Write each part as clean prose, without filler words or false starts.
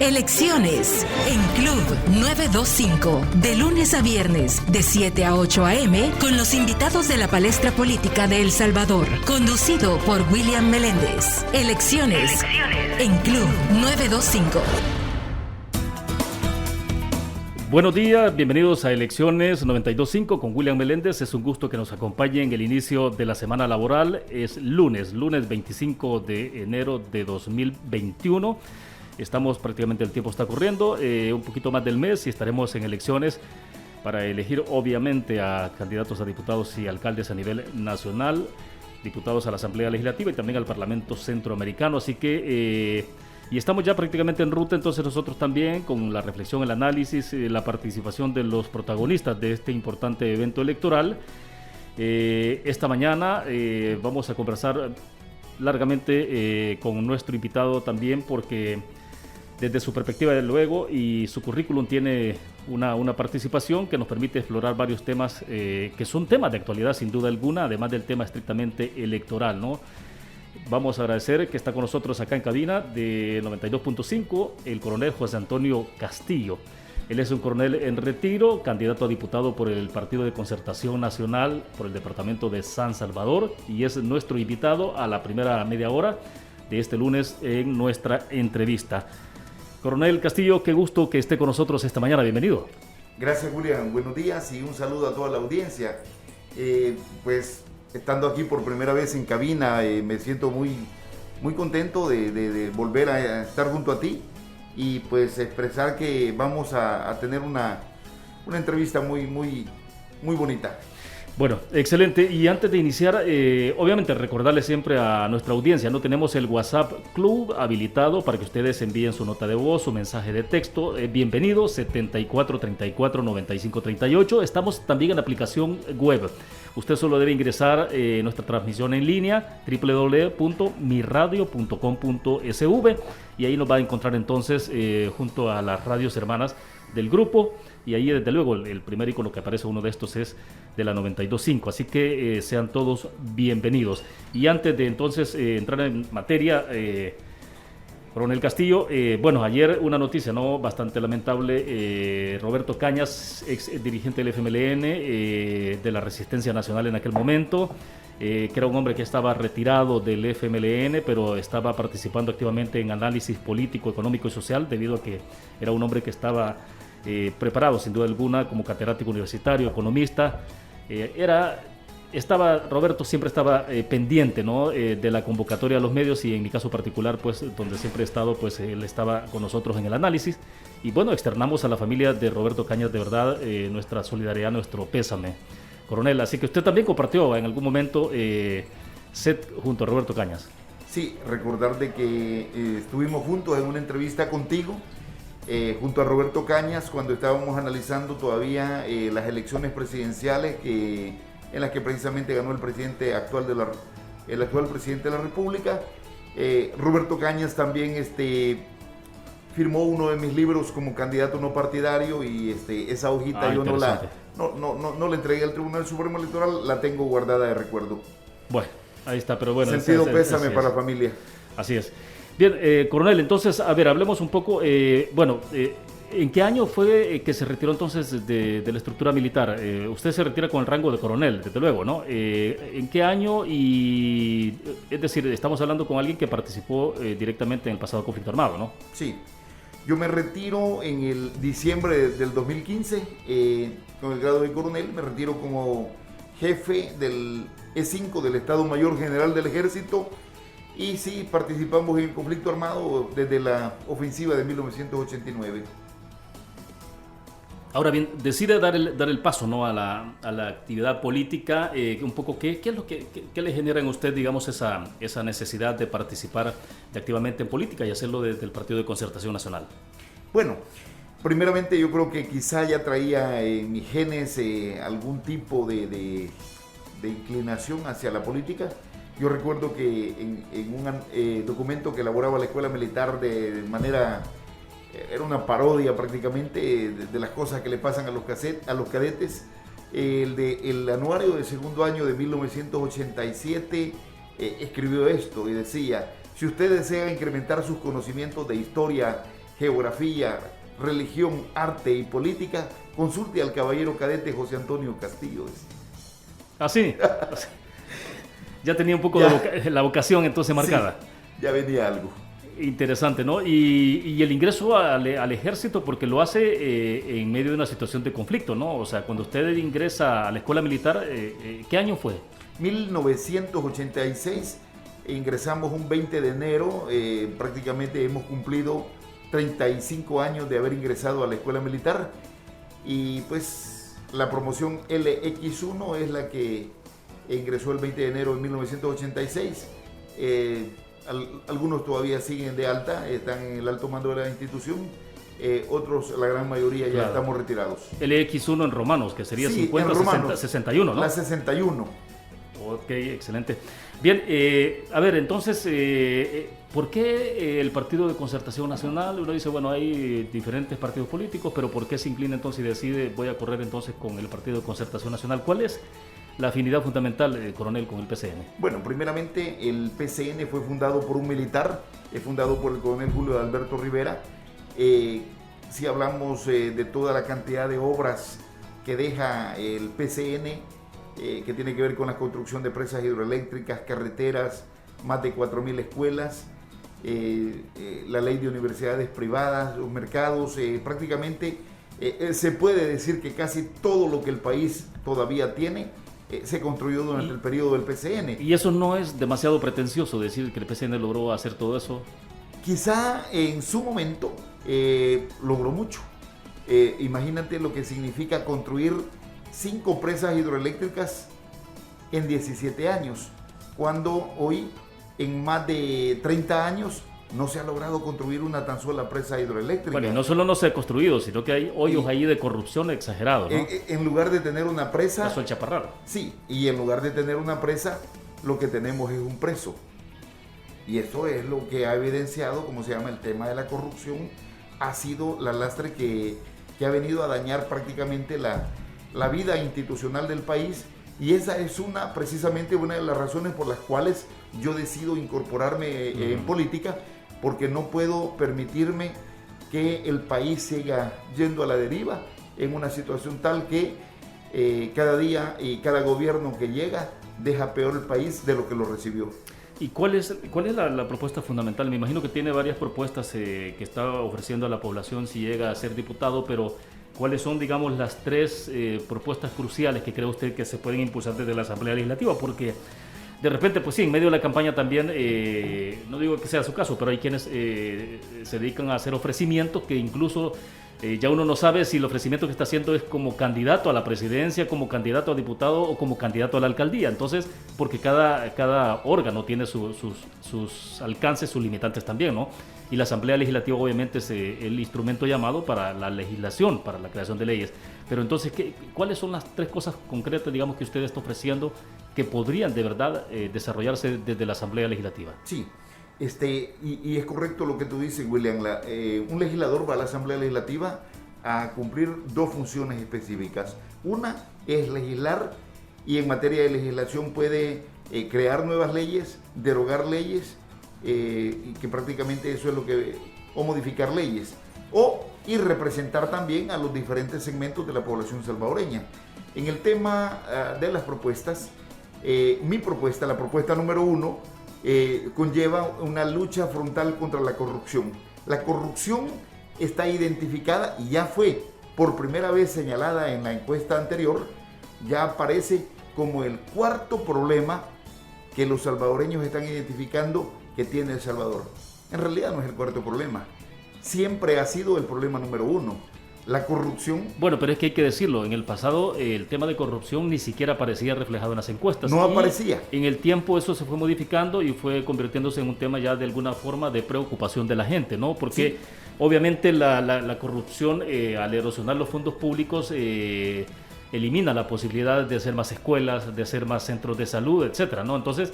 Elecciones en Club 925, de lunes a viernes, de 7 a 8 a.m., con los invitados de la palestra política de El Salvador, conducido por William Meléndez. Elecciones en Club 925. Buenos días, bienvenidos a Elecciones 925 con William Meléndez. Es un gusto que nos acompañe en el inicio de la semana laboral. Es lunes 25 de enero de 2021. Estamos prácticamente, el tiempo está corriendo, un poquito más del mes y estaremos en elecciones para elegir obviamente a candidatos a diputados y alcaldes a nivel nacional, diputados a la Asamblea Legislativa y también al Parlamento Centroamericano. Así que y estamos ya prácticamente en ruta, entonces nosotros también con la reflexión, el análisis, la participación de los protagonistas de este importante evento electoral. Esta mañana vamos a conversar largamente con nuestro invitado también, porque desde su perspectiva, desde luego, y su currículum tiene una participación que nos permite explorar varios temas que son temas de actualidad sin duda alguna, además del tema estrictamente electoral, ¿no? Vamos a agradecer que está con nosotros acá en cabina de 92.5 el coronel José Antonio Castillo. Él es un coronel en retiro, candidato a diputado por el Partido de Concertación Nacional por el departamento de San Salvador, y es nuestro invitado a la primera media hora de este lunes en nuestra entrevista. Coronel Castillo, qué gusto que esté con nosotros esta mañana, bienvenido. Gracias, William, buenos días y un saludo a toda la audiencia. Pues estando aquí por primera vez en cabina, me siento muy contento de volver a estar junto a ti y pues expresar que vamos a tener una entrevista muy bonita. Bueno, excelente. Y antes de iniciar, obviamente recordarle siempre a nuestra audiencia, no tenemos el WhatsApp Club habilitado para que ustedes envíen su nota de voz, su mensaje de texto. Bienvenido, 74 34 95 38. Estamos también en la aplicación web. Usted solo debe ingresar nuestra transmisión en línea, www.miradio.com.sv, y ahí nos va a encontrar entonces junto a las radios hermanas del grupo, y ahí desde luego el primer icono que aparece, uno de estos, es de la 92.5, así que sean todos bienvenidos. Y antes de entonces entrar en materia, coronel Castillo, bueno, ayer una noticia bastante lamentable. Roberto Cañas, ex dirigente del FMLN, de la Resistencia Nacional en aquel momento, que era un hombre que estaba retirado del FMLN, pero estaba participando activamente en análisis político, económico y social, debido a que era un hombre que estaba preparado sin duda alguna como catedrático universitario, economista. Roberto siempre estaba pendiente, ¿no? De la convocatoria a los medios, y en mi caso particular, pues donde siempre he estado, pues él estaba con nosotros en el análisis. Y bueno, externamos a la familia de Roberto Cañas de verdad nuestra solidaridad, nuestro pésame, coronel. Así que usted también compartió en algún momento set junto a Roberto Cañas. Sí, recordar de que estuvimos juntos en una entrevista contigo, junto a Roberto Cañas, cuando estábamos analizando todavía las elecciones presidenciales en las que precisamente ganó el actual presidente de la República. Roberto Cañas también firmó uno de mis libros como candidato no partidario, y esa hojita yo no la entregué al Tribunal Supremo Electoral, la tengo guardada de recuerdo. Bueno, ahí está, pero bueno. Sentido pésame para la familia. Así es. Bien, coronel, entonces, a ver, hablemos un poco, ¿en qué año fue que se retiró entonces de la estructura militar? Usted se retira con el rango de coronel, desde luego, ¿no? ¿En qué año? Y es decir, estamos hablando con alguien que participó directamente en el pasado conflicto armado, ¿no? Sí, yo me retiro en el diciembre del 2015, con el grado de coronel. Me retiro como jefe del E5 del Estado Mayor General del Ejército. Y sí, participamos en el conflicto armado desde la ofensiva de 1989. Ahora bien, decide dar el paso, ¿no? a la actividad política. Un poco, ¿qué es lo que le genera en usted, digamos, esa necesidad de participar activamente en política y hacerlo desde el Partido de Concertación Nacional? Bueno, primeramente yo creo que quizá ya traía en mis genes algún tipo de inclinación hacia la política. Yo recuerdo que en un documento que elaboraba la Escuela Militar de manera, era una parodia prácticamente de las cosas que le pasan a los cadetes, el anuario de segundo año de 1987 escribió esto y decía: si usted desea incrementar sus conocimientos de historia geografía, religión, arte y política, consulte al caballero cadete José Antonio Castillo. ¿Ah, sí? Ya tenía un poco de la vocación entonces marcada. Sí, ya venía algo. Interesante, ¿no? Y el ingreso al ejército, porque lo hace en medio de una situación de conflicto, ¿no? O sea, cuando usted ingresa a la escuela militar, ¿qué año fue? 1986, ingresamos un 20 de enero, prácticamente hemos cumplido 35 años de haber ingresado a la escuela militar, y pues la promoción LX1 es la que ingresó el 20 de enero de 1986. Algunos todavía siguen de alta, están en el alto mando de la institución, otros, la gran mayoría, ya estamos retirados. LX1 en romanos, que sería sí, 50, romanos, 60, 61, ¿no? La 61. Ok, excelente. Bien, a ver, entonces, ¿por qué el Partido de Concertación Nacional? Uno dice, bueno, hay diferentes partidos políticos, pero ¿por qué se inclina entonces y decide, voy a correr entonces con el Partido de Concertación Nacional? ¿Cuál es la afinidad fundamental, coronel, con el PCN? Bueno, primeramente el PCN fue fundado por un militar, fundado por el coronel Julio Alberto Rivera. Si hablamos de toda la cantidad de obras que deja el PCN, que tiene que ver con la construcción de presas hidroeléctricas, carreteras, más de 4.000 escuelas, la ley de universidades privadas, los mercados, prácticamente se puede decir que casi todo lo que el país todavía tiene se construyó durante el periodo del PCN. ¿Y eso no es demasiado pretencioso decir que el PCN logró hacer todo eso? Quizá en su momento logró mucho. Imagínate lo que significa construir 5 presas hidroeléctricas en 17 años, cuando hoy en más de 30 años no se ha logrado construir una tan sola presa hidroeléctrica. Bueno, no solo no se ha construido, sino que hay hoyos ahí de corrupción exagerados, ¿no? En lugar de tener una presa... Eso el chaparral. Sí, y en lugar de tener una presa, lo que tenemos es un preso. Y eso es lo que ha evidenciado, como se llama, el tema de la corrupción. Ha sido la lastre que ha venido a dañar prácticamente la vida institucional del país. Y esa es precisamente una de las razones por las cuales yo decido incorporarme en política, porque no puedo permitirme que el país siga yendo a la deriva en una situación tal que cada día y cada gobierno que llega deja peor el país de lo que lo recibió. ¿Y cuál es la propuesta fundamental? Me imagino que tiene varias propuestas que está ofreciendo a la población si llega a ser diputado, pero ¿cuáles son, digamos, las 3 propuestas cruciales que cree usted que se pueden impulsar desde la Asamblea Legislativa? Porque de repente, pues sí, en medio de la campaña también, no digo que sea su caso, pero hay quienes se dedican a hacer ofrecimientos que incluso ya uno no sabe si el ofrecimiento que está haciendo es como candidato a la presidencia, como candidato a diputado o como candidato a la alcaldía. Entonces, porque cada órgano tiene sus alcances, sus limitantes también, ¿no? Y la Asamblea Legislativa obviamente es el instrumento llamado para la legislación, para la creación de leyes. Pero entonces, ¿cuáles son las 3 cosas concretas, digamos, que usted está ofreciendo que podrían de verdad desarrollarse desde la Asamblea Legislativa? Sí, y es correcto lo que tú dices, William. Un legislador va a la Asamblea Legislativa a cumplir 2 funciones específicas. Una es legislar, y en materia de legislación puede crear nuevas leyes, derogar leyes, y que prácticamente eso es o modificar leyes, y representar también a los diferentes segmentos de la población salvadoreña. En el tema de las propuestas, mi propuesta, la propuesta número 1, conlleva una lucha frontal contra la corrupción. La corrupción está identificada y ya fue por primera vez señalada en la encuesta anterior, ya aparece como el 4º problema que los salvadoreños están identificando que tiene El Salvador. En realidad no es el 4º problema, siempre ha sido el problema número 1, la corrupción. Bueno, pero es que hay que decirlo, en el pasado el tema de corrupción ni siquiera aparecía reflejado en las encuestas. No aparecía. En el tiempo eso se fue modificando y fue convirtiéndose en un tema ya de alguna forma de preocupación de la gente, ¿no? Porque sí, obviamente la corrupción al erosionar los fondos públicos elimina la posibilidad de hacer más escuelas, de hacer más centros de salud, etcétera, ¿no? Entonces,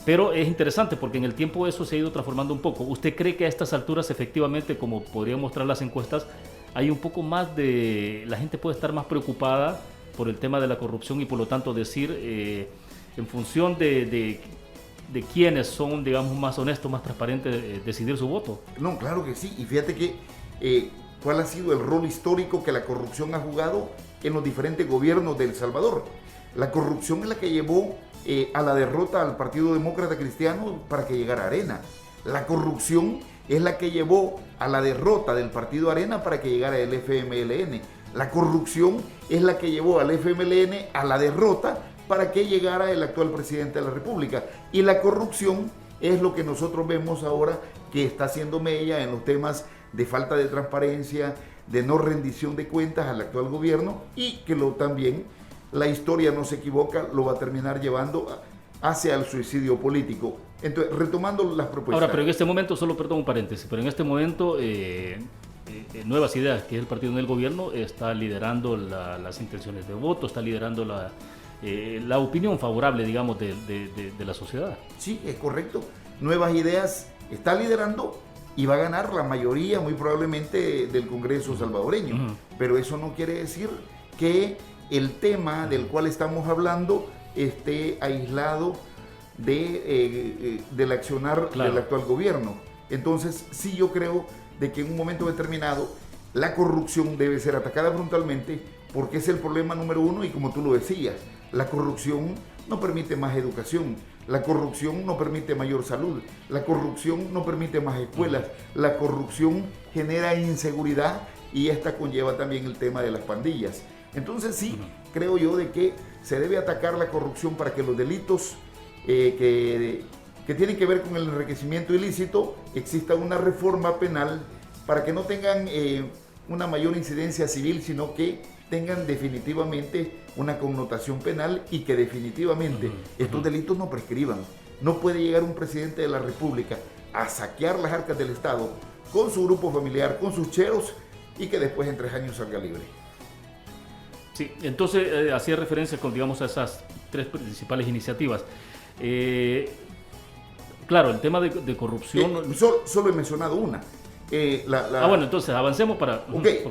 pero es interesante porque en el tiempo eso se ha ido transformando un poco. ¿Usted cree que a estas alturas efectivamente, como podrían mostrar las encuestas, hay un poco más la gente puede estar más preocupada por el tema de la corrupción y por lo tanto decir en función de quiénes son, digamos, más honestos, más transparentes, decidir su voto? No, claro que sí. Y fíjate que cuál ha sido el rol histórico que la corrupción ha jugado en los diferentes gobiernos de El Salvador. La corrupción es la que llevó a la derrota al Partido Demócrata Cristiano para que llegara Arena. La corrupción es la que llevó a la derrota del Partido Arena para que llegara el FMLN. La corrupción es la que llevó al FMLN a la derrota para que llegara el actual presidente de la República. Y la corrupción es lo que nosotros vemos ahora que está haciendo mella en los temas de falta de transparencia, de no rendición de cuentas al actual gobierno, y que también la historia no se equivoca, lo va a terminar llevando hacia el suicidio político. Entonces, retomando las propuestas. Ahora, pero en este momento, solo perdón un paréntesis, pero en este momento Nuevas Ideas, que es el partido en el gobierno, está liderando las intenciones de voto, está liderando la opinión favorable, digamos, de la sociedad. Sí, es correcto. Nuevas Ideas está liderando y va a ganar la mayoría, muy probablemente, del Congreso salvadoreño. Pero eso no quiere decir que el tema del cual estamos hablando esté aislado del accionar del actual gobierno. Entonces, sí, yo creo de que en un momento determinado la corrupción debe ser atacada frontalmente, porque es el problema número uno, y como tú lo decías, la corrupción no permite más educación, la corrupción no permite mayor salud, la corrupción no permite más escuelas, la corrupción genera inseguridad, y esta conlleva también el tema de las pandillas. Entonces sí, creo yo de que se debe atacar la corrupción para que los delitos que tienen que ver con el enriquecimiento ilícito, exista una reforma penal para que no tengan una mayor incidencia civil, sino que tengan definitivamente una connotación penal, y que definitivamente estos delitos no prescriban. No puede llegar un presidente de la República a saquear las arcas del Estado con su grupo familiar, con sus cheros, y que después en 3 años salga libre. Sí, entonces hacía referencia con, digamos, a esas 3 principales iniciativas. Claro, el tema de corrupción... Solo he mencionado una. Bueno, entonces avancemos para... Okay,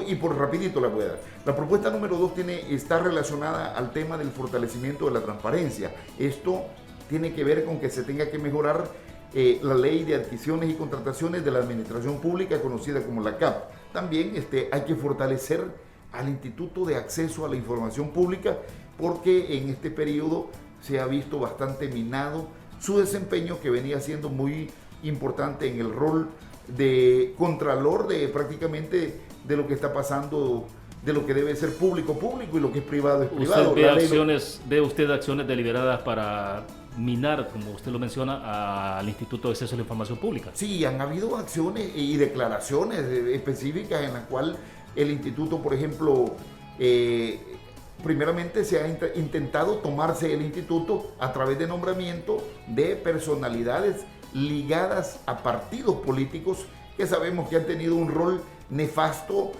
y por rapidito la voy a dar. La propuesta número 2 está relacionada al tema del fortalecimiento de la transparencia. Esto tiene que ver con que se tenga que mejorar la ley de adquisiciones y contrataciones de la administración pública, conocida como la CAP. También hay que fortalecer al Instituto de Acceso a la Información Pública, porque en este periodo se ha visto bastante minado su desempeño, que venía siendo muy importante en el rol de contralor de prácticamente de lo que está pasando, de lo que debe ser público y lo que es privado es privado. ¿Ve usted acciones deliberadas para minar, como usted lo menciona, al Instituto de Acceso a la Información Pública? Sí, han habido acciones y declaraciones específicas en las cuales el instituto, por ejemplo, primeramente se ha intentado tomarse el instituto a través de nombramiento de personalidades ligadas a partidos políticos que sabemos que han tenido un rol nefasto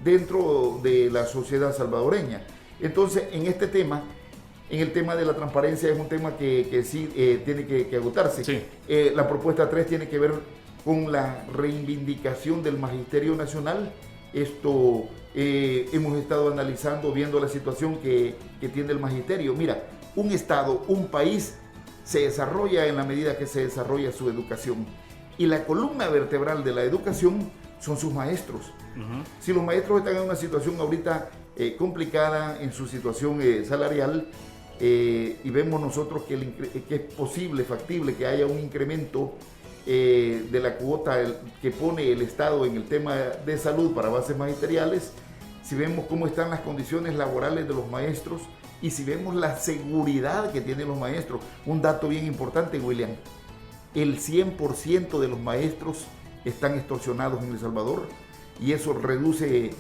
dentro de la sociedad salvadoreña. Entonces, en este tema, en el tema de la transparencia, es un tema que sí tiene que agotarse. Sí. La propuesta 3 tiene que ver con la reivindicación del Magisterio Nacional. Esto hemos estado analizando, viendo la situación que tiene el magisterio. Mira, un Estado, un país, se desarrolla en la medida que se desarrolla su educación. Y la columna vertebral de la educación son sus maestros. Si los maestros están en una situación ahorita complicada en su situación salarial, y vemos nosotros que es posible, factible, que haya un incremento de la cuota que pone el Estado en el tema de salud para bases magisteriales, si vemos cómo están las condiciones laborales de los maestros y si vemos la seguridad que tienen los maestros. Un dato bien importante, William: el 100% de los maestros están extorsionados en El Salvador, y eso reduce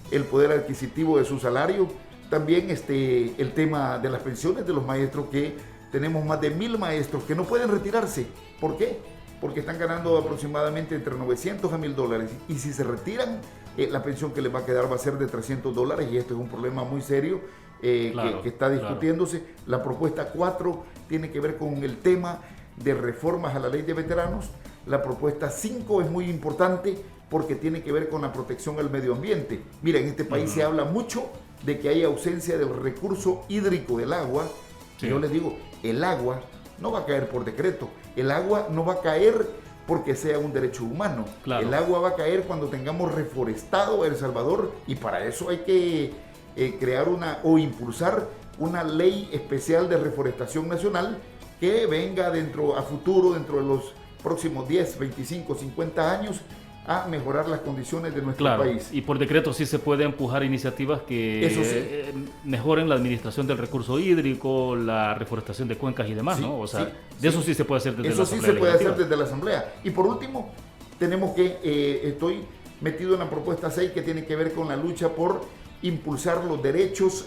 el poder adquisitivo de su salario. También el tema de las pensiones de los maestros, que tenemos más de 1,000 maestros que no pueden retirarse. ¿Por qué? Porque están ganando aproximadamente entre $900 a $1,000, y si se retiran, la pensión que les va a quedar va a ser de $300, y esto es un problema muy serio que está discutiéndose. Claro. La propuesta 4 tiene que ver con el tema de reformas a la ley de veteranos. La propuesta 5 es muy importante porque tiene que ver con la protección al medio ambiente. Mira, en este país se habla mucho de que hay ausencia del recurso hídrico del agua. Sí. Yo les digo, el agua no va a caer por decreto, el agua no va a caer porque sea un derecho humano. Claro. El agua va a caer cuando tengamos reforestado El Salvador, y para eso hay que crear o impulsar una ley especial de reforestación nacional que venga a futuro, dentro de los próximos 10, 25, 50 años, a mejorar las condiciones de nuestro país. Y por decreto sí se puede empujar iniciativas que mejoren la administración del recurso hídrico, la reforestación de cuencas y demás, ¿no? O sea, eso sí se puede hacer desde la Asamblea. Eso sí se puede hacer desde la Asamblea. Y por último, tenemos estoy metido en la propuesta 6, que tiene que ver con la lucha por impulsar los derechos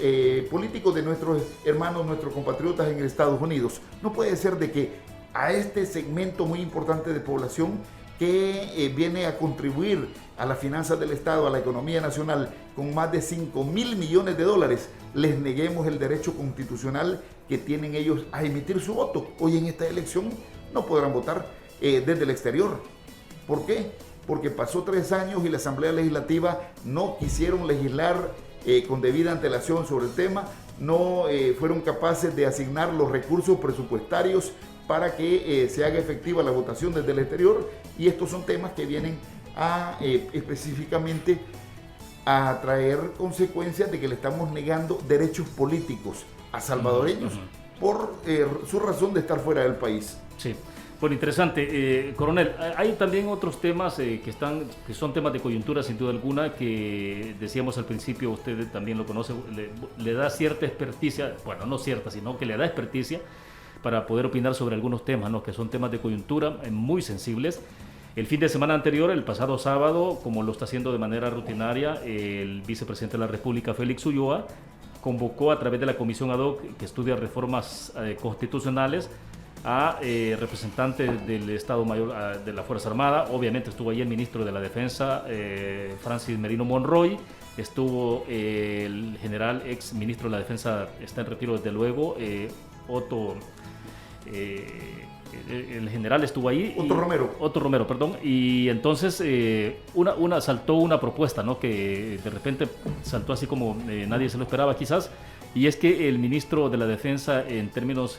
políticos de nuestros hermanos, nuestros compatriotas en Estados Unidos. No puede ser de que a este segmento muy importante de población que viene a contribuir a las finanzas del Estado, a la economía nacional, con más de 5,000 millones de dólares, les neguemos el derecho constitucional que tienen ellos a emitir su voto. Hoy en esta elección no podrán votar desde el exterior. ¿Por qué? Porque pasó 3 años y la Asamblea Legislativa no quisieron legislar con debida antelación sobre el tema, no fueron capaces de asignar los recursos presupuestarios para que se haga efectiva la votación desde el exterior, y estos son temas que vienen específicamente a traer consecuencias de que le estamos negando derechos políticos a salvadoreños por su razón de estar fuera del país. Sí. Bueno, interesante. Coronel, hay también otros temas que son temas de coyuntura, sin duda alguna, que decíamos al principio, usted también lo conoce, le da cierta experticia, bueno, no cierta, sino que le da experticia para poder opinar sobre algunos temas, ¿no? Que son temas de coyuntura muy sensibles. El fin de semana anterior, el pasado sábado, como lo está haciendo de manera rutinaria, el vicepresidente de la República, Félix Ulloa, convocó a través de la Comisión Ad Hoc que estudia reformas constitucionales a representantes del Estado Mayor de la Fuerza Armada. Obviamente estuvo ahí el ministro de la Defensa, Francis Merino Monroy, estuvo el general ex ministro de la Defensa, está en retiro desde luego, el general estuvo ahí. Otto Romero, perdón. Y entonces saltó una propuesta, ¿no? Que de repente saltó así como nadie se lo esperaba quizás, y es que el ministro de la Defensa, en términos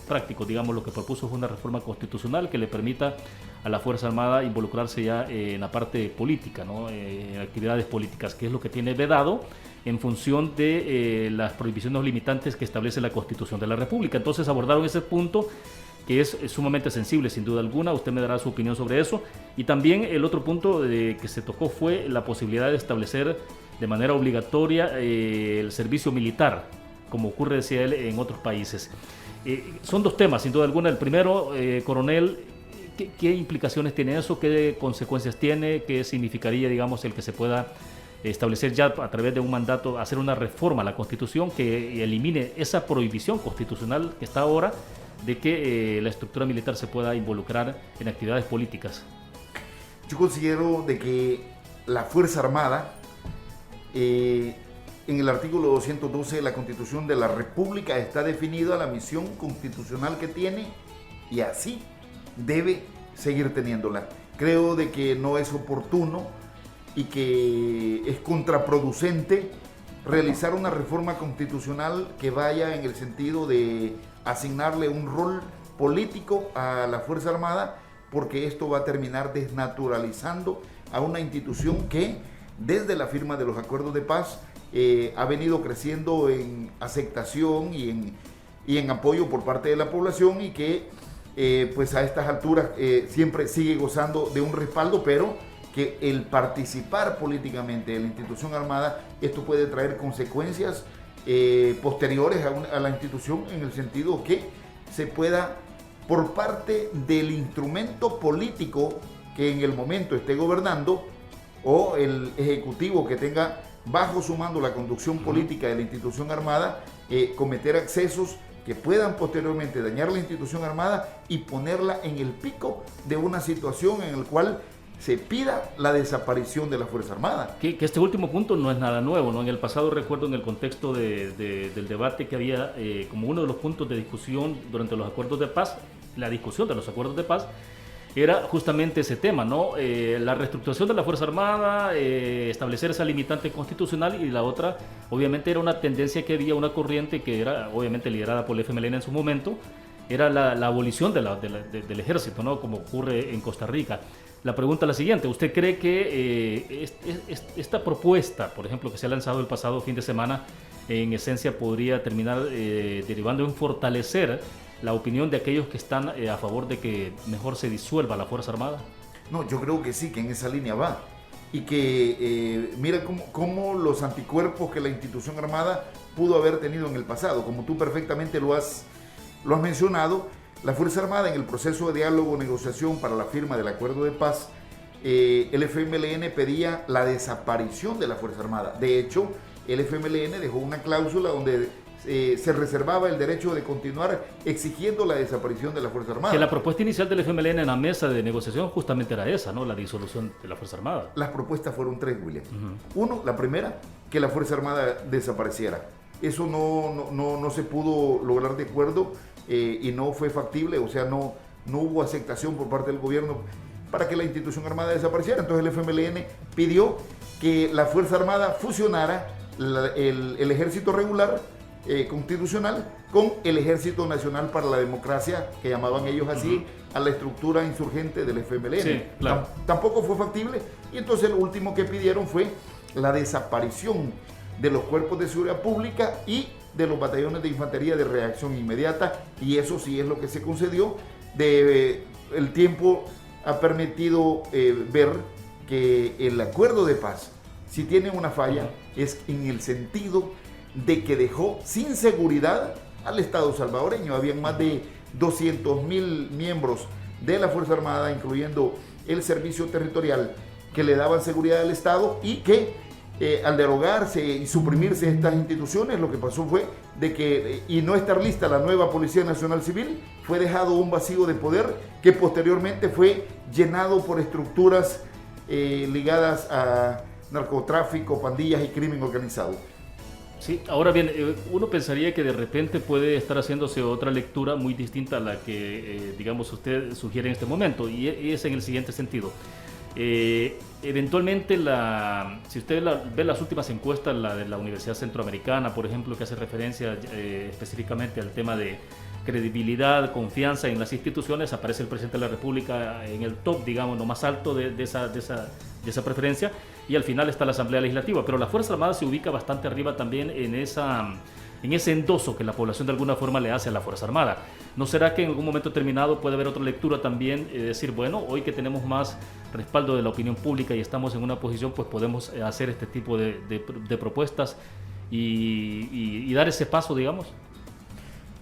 prácticos, digamos, lo que propuso fue una reforma constitucional que le permita a la Fuerza Armada involucrarse ya en la parte política, ¿no? En actividades políticas, que es lo que tiene vedado en función de las prohibiciones limitantes que establece la Constitución de la República. Entonces abordaron ese punto, que es sumamente sensible, sin duda alguna. Usted me dará su opinión sobre eso. Y también el otro punto que se tocó fue la posibilidad de establecer de manera obligatoria el servicio militar, como ocurre, decía él, en otros países. Son dos temas, sin duda alguna. El primero, coronel, ¿qué implicaciones tiene eso? ¿Qué consecuencias tiene? ¿Qué significaría, digamos, el que se pueda establecer ya a través de un mandato, hacer una reforma a la Constitución que elimine esa prohibición constitucional que está ahora de que la estructura militar se pueda involucrar en actividades políticas? Yo considero de que la Fuerza Armada, en el artículo 212 de la Constitución de la República, está definida la misión constitucional que tiene, y así debe seguir teniéndola. Creo de que no es oportuno y que es contraproducente realizar una reforma constitucional que vaya en el sentido de asignarle un rol político a la Fuerza Armada, porque esto va a terminar desnaturalizando a una institución que desde la firma de los acuerdos de paz ha venido creciendo en aceptación y en apoyo por parte de la población, y que pues a estas alturas siempre sigue gozando de un respaldo, pero que el participar políticamente de la institución armada, esto puede traer consecuencias posteriores a la institución, en el sentido que se pueda, por parte del instrumento político que en el momento esté gobernando, o el ejecutivo que tenga bajo su mando la conducción política de la institución armada, cometer excesos que puedan posteriormente dañar la institución armada y ponerla en el pico de una situación en la cual se pida la desaparición de la Fuerza Armada. Que este último punto no es nada nuevo, ¿no? En el pasado, recuerdo, en el contexto del debate que había como uno de los puntos de discusión durante los acuerdos de paz, la discusión de los acuerdos de paz, era justamente ese tema, ¿no? La reestructuración de la Fuerza Armada, establecer esa limitante constitucional, y la otra, obviamente, era una tendencia que había, una corriente que era, obviamente, liderada por el FMLN en su momento, era la abolición del ejército, ¿no? Como ocurre en Costa Rica. La pregunta es la siguiente: ¿usted cree que esta propuesta, por ejemplo, que se ha lanzado el pasado fin de semana, en esencia podría terminar derivando en fortalecer la opinión de aquellos que están a favor de que mejor se disuelva la Fuerza Armada? No, yo creo que sí, que en esa línea va. Y que mira cómo los anticuerpos que la institución armada pudo haber tenido en el pasado. Como tú perfectamente lo has mencionado, la Fuerza Armada en el proceso de diálogo o negociación para la firma del acuerdo de paz, el FMLN pedía la desaparición de la Fuerza Armada. De hecho, el FMLN dejó una cláusula donde se reservaba el derecho de continuar exigiendo la desaparición de la Fuerza Armada. Que la propuesta inicial del FMLN en la mesa de negociación justamente era esa, ¿no? La disolución de la Fuerza Armada. Las propuestas fueron tres, William. Uno, la primera, que la Fuerza Armada desapareciera. Eso no se pudo lograr de acuerdo y no fue factible, o sea, no hubo aceptación por parte del gobierno para que la institución armada desapareciera. Entonces el FMLN pidió que la Fuerza Armada fusionara el ejército regular constitucional con el Ejército Nacional para la Democracia, que llamaban ellos así, a la estructura insurgente del FMLN. Sí, claro. Tampoco fue factible, y entonces lo último que pidieron fue la desaparición de los cuerpos de seguridad pública y de los batallones de infantería de reacción inmediata, y eso sí es lo que se concedió. El tiempo ha permitido ver que el acuerdo de paz, si tiene una falla, es en el sentido de que dejó sin seguridad al Estado salvadoreño. Habían más de 200,000 miembros de la Fuerza Armada, incluyendo el servicio territorial, que le daban seguridad al Estado, y que al derogarse y suprimirse estas instituciones, lo que pasó fue de que, y no estar lista la nueva Policía Nacional Civil, fue dejado un vacío de poder que posteriormente fue llenado por estructuras ligadas a narcotráfico, pandillas y crimen organizado. Sí, ahora bien, uno pensaría que de repente puede estar haciéndose otra lectura muy distinta a la que, digamos, usted sugiere en este momento, y es en el siguiente sentido. Eventualmente, si usted ve las últimas encuestas, la de la Universidad Centroamericana, por ejemplo, que hace referencia específicamente al tema de credibilidad, confianza en las instituciones, aparece el presidente de la República en el top, digamos, lo más alto de esa preferencia, y al final está la Asamblea Legislativa. Pero la Fuerza Armada se ubica bastante arriba también en ese endoso que la población de alguna forma le hace a la Fuerza Armada. ¿No será que en algún momento determinado puede haber otra lectura también, decir, bueno, hoy que tenemos más respaldo de la opinión pública y estamos en una posición, pues podemos hacer este tipo de propuestas y dar ese paso, digamos?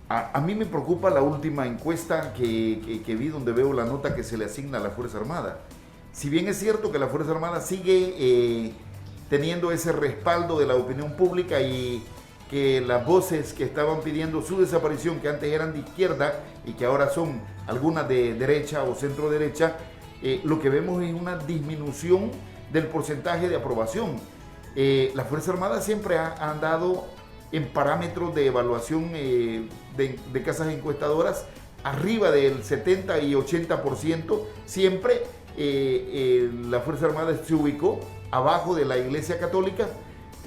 A mí me preocupa la última encuesta que vi, donde veo la nota que se le asigna a la Fuerza Armada. Si bien es cierto que la Fuerza Armada sigue teniendo ese respaldo de la opinión pública, y que las voces que estaban pidiendo su desaparición, que antes eran de izquierda y que ahora son algunas de derecha o centro derecha, lo que vemos es una disminución del porcentaje de aprobación. La Fuerza Armada siempre ha andado en parámetros de evaluación de casas encuestadoras arriba del 70 y 80%. Siempre la Fuerza Armada se ubicó abajo de la Iglesia Católica,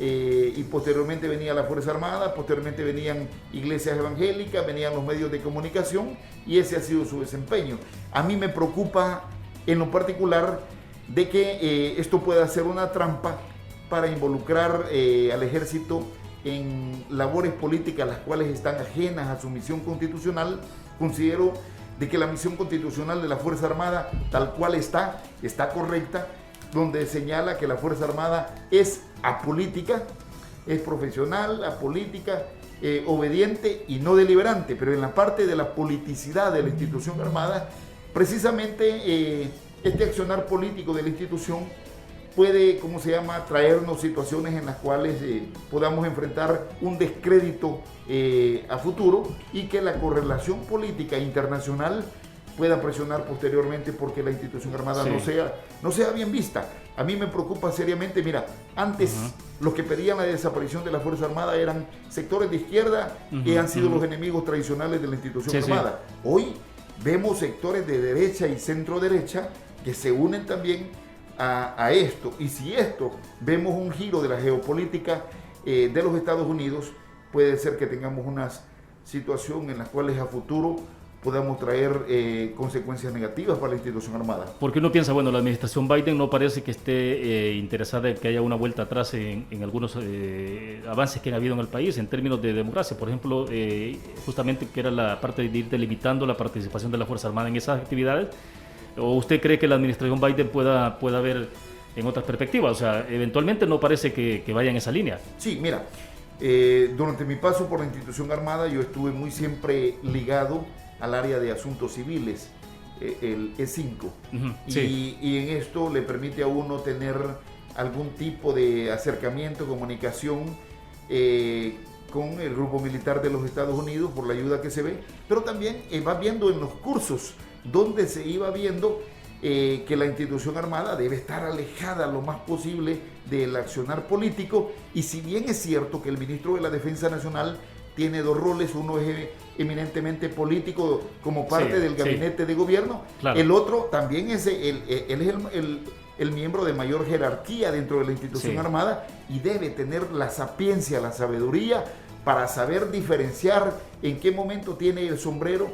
y posteriormente venía la Fuerza Armada, posteriormente venían iglesias evangélicas, venían los medios de comunicación, y ese ha sido su desempeño. A mí me preocupa en lo particular de que esto pueda ser una trampa para involucrar al ejército en labores políticas las cuales están ajenas a su misión constitucional. Considero de que la misión constitucional de la Fuerza Armada, tal cual está correcta, donde señala que la Fuerza Armada es apolítica, es profesional, apolítica, obediente y no deliberante. Pero en la parte de la politicidad de la institución armada, precisamente este accionar político de la institución puede, traernos situaciones en las cuales podamos enfrentar un descrédito a futuro, y que la correlación política internacional pueda presionar posteriormente porque la institución armada no sea bien vista. A mí me preocupa seriamente. Mira, antes los que pedían la desaparición de la Fuerza Armada eran sectores de izquierda que han sido los enemigos tradicionales de la institución armada. Hoy vemos sectores de derecha y centro derecha que se unen también a esto. Y si esto vemos un giro de la geopolítica de los Estados Unidos, puede ser que tengamos una situación en la cual a futuro podamos traer consecuencias negativas para la institución armada. Porque uno piensa, bueno, la administración Biden no parece que esté interesada en que haya una vuelta atrás en algunos avances que han habido en el país en términos de democracia. Por ejemplo, justamente que era la parte de ir delimitando la participación de la Fuerza Armada en esas actividades. ¿O usted cree que la administración Biden pueda ver en otras perspectivas? O sea, eventualmente no parece que vaya en esa línea. Sí, mira, durante mi paso por la institución armada yo estuve muy siempre ligado al área de asuntos civiles, el E5, sí. y en esto le permite a uno tener algún tipo de acercamiento, comunicación con el grupo militar de los Estados Unidos por la ayuda que se ve, pero también va viendo en los cursos donde se iba viendo que la institución armada debe estar alejada lo más posible del accionar político, y si bien es cierto que el ministro de la Defensa Nacional tiene dos roles, uno es eminentemente político como parte del gabinete de gobierno, claro. El otro también es él es el miembro de mayor jerarquía dentro de la institución armada, y debe tener la sapiencia, la sabiduría para saber diferenciar en qué momento tiene el sombrero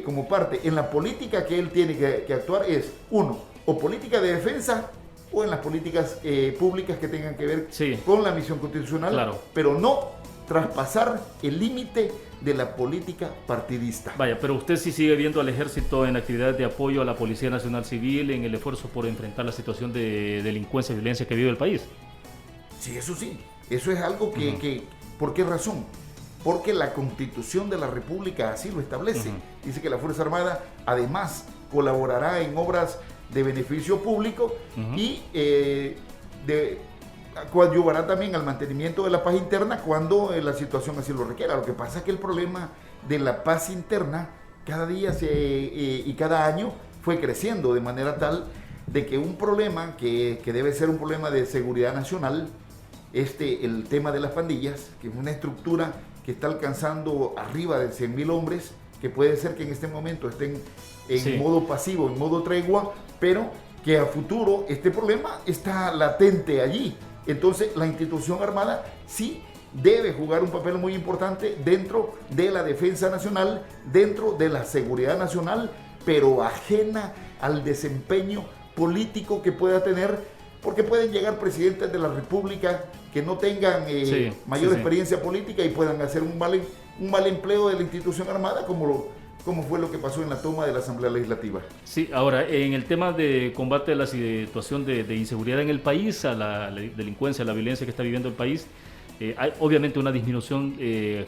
como parte. En la política que él tiene que actuar es, uno, o política de defensa o en las políticas públicas que tengan que ver con la misión constitucional, claro. Pero no traspasar el límite de la política partidista. Vaya, pero usted sí sigue viendo al ejército en actividades de apoyo a la Policía Nacional Civil en el esfuerzo por enfrentar la situación de delincuencia y violencia que vive el país. Sí, eso es algo que ¿por qué razón? Porque la Constitución de la República así lo establece. Dice que la Fuerza Armada además colaborará en obras de beneficio público y coadyuvará también al mantenimiento de la paz interna cuando la situación así lo requiera. Lo que pasa es que el problema de la paz interna cada día y cada año fue creciendo de manera tal de que un problema que debe ser un problema de seguridad nacional, el tema de las pandillas, que es una estructura que está alcanzando arriba de 100,000 hombres, que puede ser que en este momento estén en modo pasivo, en modo tregua, pero que a futuro este problema está latente allí. Entonces la institución armada sí debe jugar un papel muy importante dentro de la defensa nacional, dentro de la seguridad nacional, pero ajena al desempeño político que pueda tener, porque pueden llegar presidentes de la República que no tengan mayor experiencia política y puedan hacer un mal empleo de la institución armada, como fue lo que pasó en la toma de la Asamblea Legislativa. Sí, ahora, en el tema de combate a la situación de inseguridad en el país, a la delincuencia, a la violencia que está viviendo el país, hay obviamente una disminución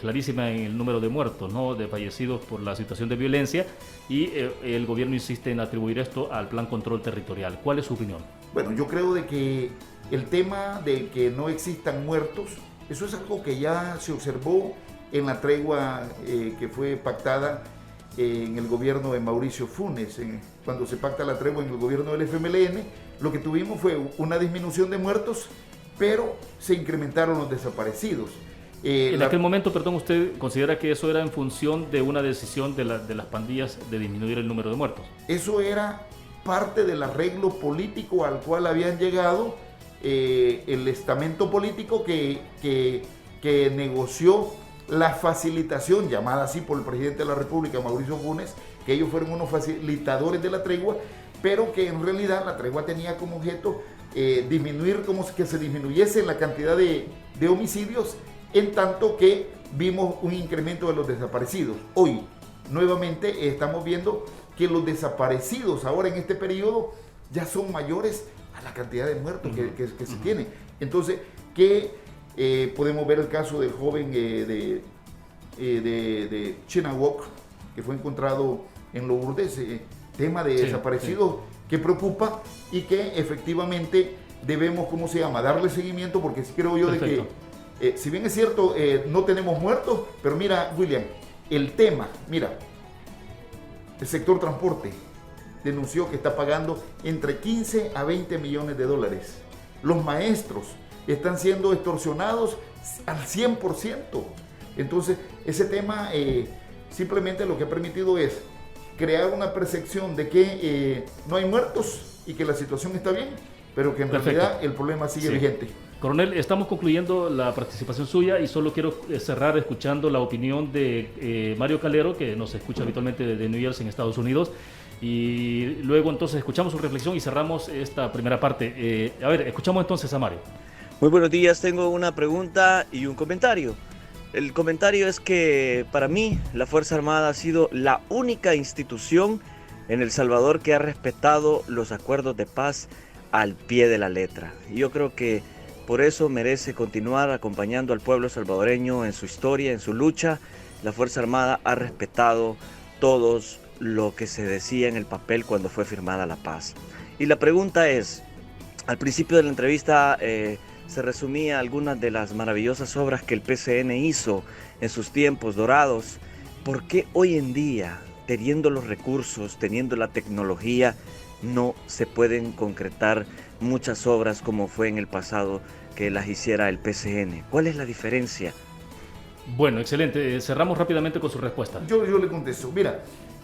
clarísima en el número de muertos, ¿no?, de fallecidos por la situación de violencia, y el gobierno insiste en atribuir esto al Plan Control Territorial. ¿Cuál es su opinión? Bueno, yo creo de que el tema de que no existan muertos, eso es algo que ya se observó en la tregua que fue pactada en el gobierno de Mauricio Funes. Cuando se pacta la tregua en el gobierno del FMLN, lo que tuvimos fue una disminución de muertos, pero se incrementaron los desaparecidos. En aquel momento, perdón, ¿usted considera que eso era en función de una decisión de las pandillas de disminuir el número de muertos? Eso era parte del arreglo político al cual habían llegado el estamento político que negoció la facilitación, llamada así por el presidente de la República, Mauricio Funes, que ellos fueron unos facilitadores de la tregua, pero que en realidad la tregua tenía como objeto disminuir, como que se disminuyese la cantidad de homicidios, en tanto que vimos un incremento de los desaparecidos. Hoy, nuevamente, estamos viendo que los desaparecidos ahora en este periodo ya son mayores a la cantidad de muertos que se tiene. Entonces, podemos ver el caso del joven de Chinawok, que fue encontrado en Lourdes, tema de desaparecidos que preocupa y que efectivamente debemos, darle seguimiento, porque creo yo de que, si bien es cierto, no tenemos muertos, pero mira, William, el sector transporte denunció que está pagando entre 15 a 20 millones de dólares. Los maestros están siendo extorsionados al 100%. Entonces, ese tema simplemente lo que ha permitido es crear una percepción de que no hay muertos y que la situación está bien, pero que en realidad el problema sigue vigente. Coronel, estamos concluyendo la participación suya y solo quiero cerrar escuchando la opinión de Mario Calero, que nos escucha habitualmente de New Jersey en Estados Unidos, y luego entonces escuchamos su reflexión y cerramos esta primera parte. A ver, escuchamos entonces a Mario. Muy buenos días, tengo una pregunta y un comentario. El comentario es que para mí la Fuerza Armada ha sido la única institución en El Salvador que ha respetado los acuerdos de paz al pie de la letra. Y yo creo que por eso merece continuar acompañando al pueblo salvadoreño en su historia, en su lucha. La Fuerza Armada ha respetado todos lo que se decía en el papel cuando fue firmada la paz. Y la pregunta es, al principio de la entrevista se resumía algunas de las maravillosas obras que el PCN hizo en sus tiempos dorados. ¿Por qué hoy en día, teniendo los recursos, teniendo la tecnología, no se pueden concretar muchas obras como fue en el pasado que las hiciera el PCN? ¿Cuál es la diferencia? Bueno, excelente. Cerramos rápidamente con su respuesta. Yo le contesto. Mira,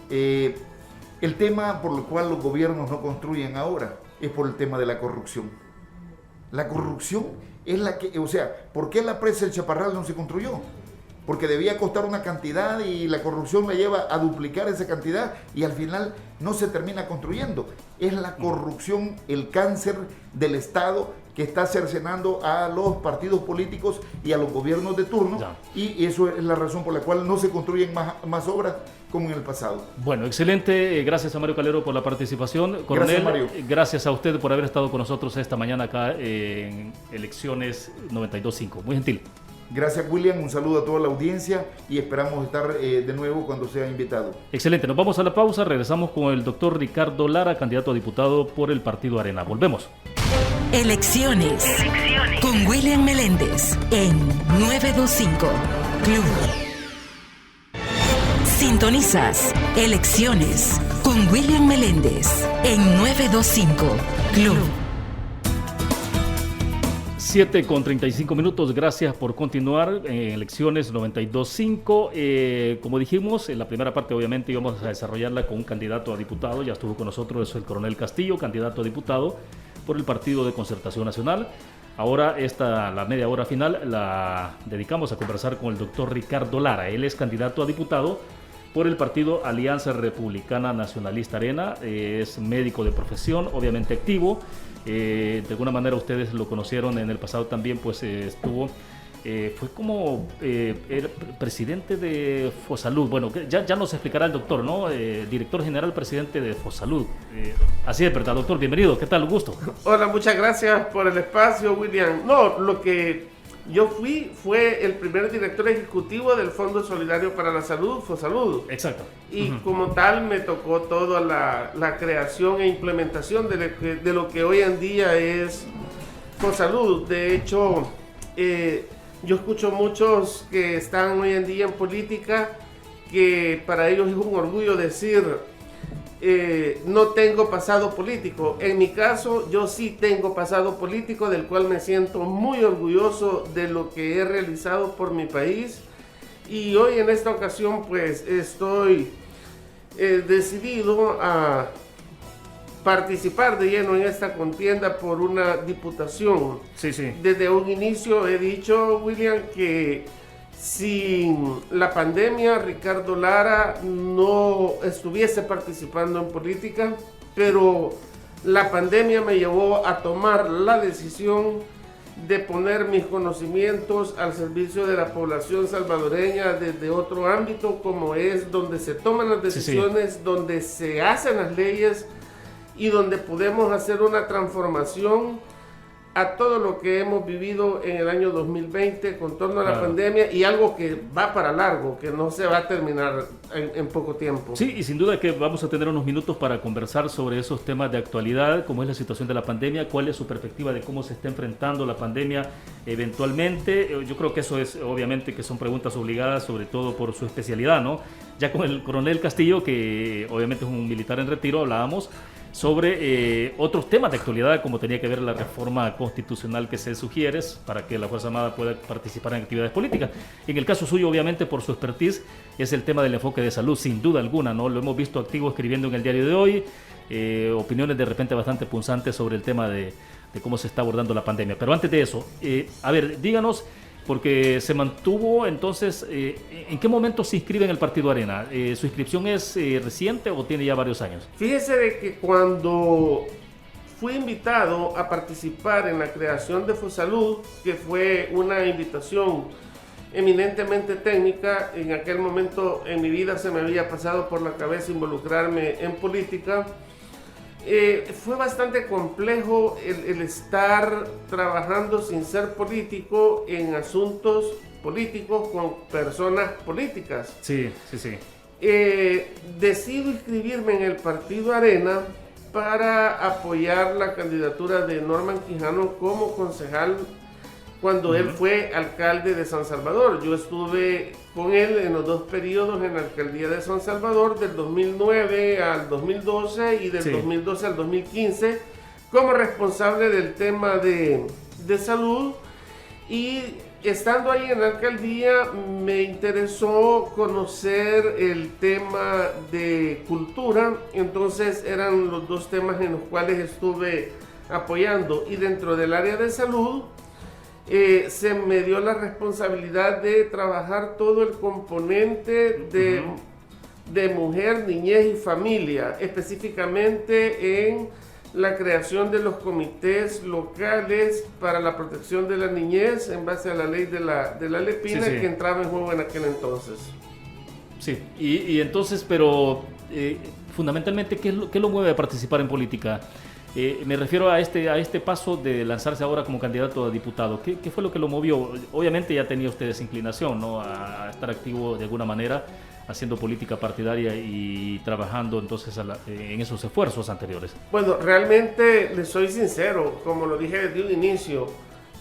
el tema por el cual los gobiernos no construyen ahora es por el tema de la corrupción. La corrupción es la que, o sea, ¿por qué la presa del Chaparral no se construyó? Porque debía costar una cantidad y la corrupción la lleva a duplicar esa cantidad y al final no se termina construyendo. Es la corrupción, el cáncer del Estado que está cercenando a los partidos políticos y a los gobiernos de turno, y eso es la razón por la cual no se construyen más obras como en el pasado. Bueno, excelente. Gracias a Mario Calero por la participación. Coronel, gracias, Mario. Gracias a usted por haber estado con nosotros esta mañana acá en Elecciones 92.5. Muy gentil. Gracias, William. Un saludo a toda la audiencia y esperamos estar de nuevo cuando sea invitado. Excelente. Nos vamos a la pausa. Regresamos con el doctor Ricardo Lara, candidato a diputado por el Partido Arena. Volvemos. Elecciones. Con William Meléndez en 925 Club. Sintonizas Elecciones con William Meléndez en 925 Club. 7:35. Gracias por continuar en Elecciones 92.5. Como dijimos, en la primera parte obviamente íbamos a desarrollarla con un candidato a diputado. Ya estuvo con nosotros, es el coronel Castillo, candidato a diputado por el Partido de Concertación Nacional. Ahora la media hora final la dedicamos a conversar con el doctor Ricardo Lara. Él es candidato a diputado por el partido Alianza Republicana Nacionalista Arena. Es médico de profesión, obviamente activo. De alguna manera ustedes lo conocieron en el pasado también, pues fue como el presidente de Fosalud. Bueno, ya nos explicará el doctor, ¿no? Director general, presidente de Fosalud. Así es, ¿verdad, doctor? Bienvenido, ¿qué tal? Un gusto. Hola, muchas gracias por el espacio, William. No, lo que yo fue el primer director ejecutivo del Fondo Solidario para la Salud, Fosalud. Exacto. Y como tal me tocó toda la creación e implementación de lo que hoy en día es Fosalud. De hecho, yo escucho muchos que están hoy en día en política que para ellos es un orgullo decir no tengo pasado político. En mi caso, yo sí tengo pasado político, del cual me siento muy orgulloso de lo que he realizado por mi país. Y hoy en esta ocasión pues estoy decidido a participar de lleno en esta contienda por una diputación. Sí. Desde un inicio he dicho, William, que sin la pandemia Ricardo Lara no estuviese participando en política, pero la pandemia me llevó a tomar la decisión de poner mis conocimientos al servicio de la población salvadoreña desde otro ámbito, como es donde se toman las decisiones, donde se hacen las leyes y donde podemos hacer una transformación a todo lo que hemos vivido en el año 2020 con torno a la pandemia, y algo que va para largo, que no se va a terminar en poco tiempo. Sí, y sin duda que vamos a tener unos minutos para conversar sobre esos temas de actualidad, cómo es la situación de la pandemia, cuál es su perspectiva de cómo se está enfrentando la pandemia eventualmente. Yo creo que eso es, obviamente, que son preguntas obligadas, sobre todo por su especialidad, ¿no? Ya con el coronel Castillo, que obviamente es un militar en retiro, hablábamos sobre otros temas de actualidad, como tenía que ver la reforma constitucional que se sugiere para que la Fuerza Armada pueda participar en actividades políticas. En el caso suyo, obviamente, por su expertise, es el tema del enfoque de salud, sin duda alguna, ¿no? Lo hemos visto activo escribiendo en el diario de hoy, opiniones de repente bastante punzantes sobre el tema de de cómo se está abordando la pandemia. Pero antes de eso, a ver, díganos, porque se mantuvo entonces, ¿en qué momento se inscribe en el Partido Arena? ¿Su inscripción es reciente o tiene ya varios años? Fíjese de que cuando fui invitado a participar en la creación de FOSalud, que fue una invitación eminentemente técnica, en aquel momento en mi vida se me había pasado por la cabeza involucrarme en política. Fue bastante complejo el estar trabajando sin ser político en asuntos políticos con personas políticas. Sí. Decido inscribirme en el Partido Arena para apoyar la candidatura de Norman Quijano como concejal cuando él fue alcalde de San Salvador. Yo estuve con él en los 2 periodos en la alcaldía de San Salvador, del 2009 al 2012 y del 2012 al 2015, como responsable del tema de salud. Y estando ahí en la alcaldía me interesó conocer el tema de cultura, entonces eran los 2 temas en los cuales estuve apoyando. Y dentro del área de salud, se me dio la responsabilidad de trabajar todo el componente de mujer, niñez y familia, específicamente en la creación de los comités locales para la protección de la niñez en base a la ley de la Lepina, que entraba en juego en aquel entonces. Sí, y entonces, pero fundamentalmente, ¿qué lo mueve a participar en política? Me refiero a este paso de lanzarse ahora como candidato a diputado. ¿Qué fue lo que lo movió? Obviamente ya tenía usted esa inclinación, ¿no?, a estar activo de alguna manera, haciendo política partidaria y trabajando entonces en esos esfuerzos anteriores. Bueno, realmente les soy sincero, como lo dije desde un inicio,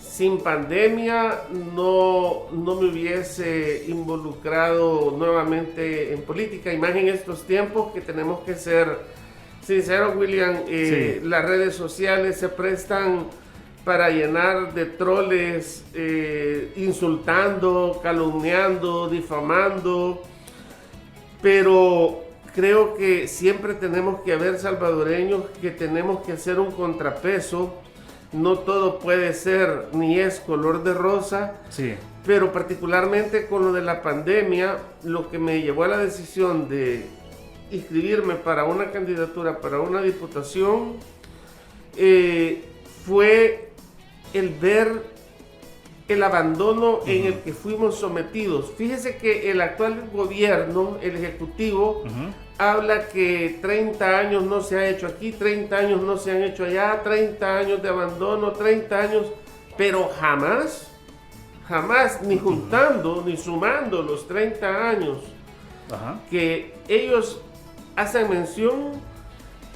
sin pandemia no me hubiese involucrado nuevamente en política, y más en estos tiempos que tenemos que ser sincero, William. Las redes sociales se prestan para llenar de troles, insultando, calumniando, difamando, pero creo que siempre tenemos que haber salvadoreños que tenemos que hacer un contrapeso. No todo puede ser ni es color de rosa, pero particularmente con lo de la pandemia, lo que me llevó a la decisión de inscribirme para una candidatura, para una diputación, fue el ver el abandono en el que fuimos sometidos. Fíjese que el actual gobierno, el ejecutivo, habla que 30 años no se ha hecho aquí, 30 años no se han hecho allá, 30 años de abandono, 30 años, pero jamás, ni juntando, ni sumando los 30 años que ellos hacen mención,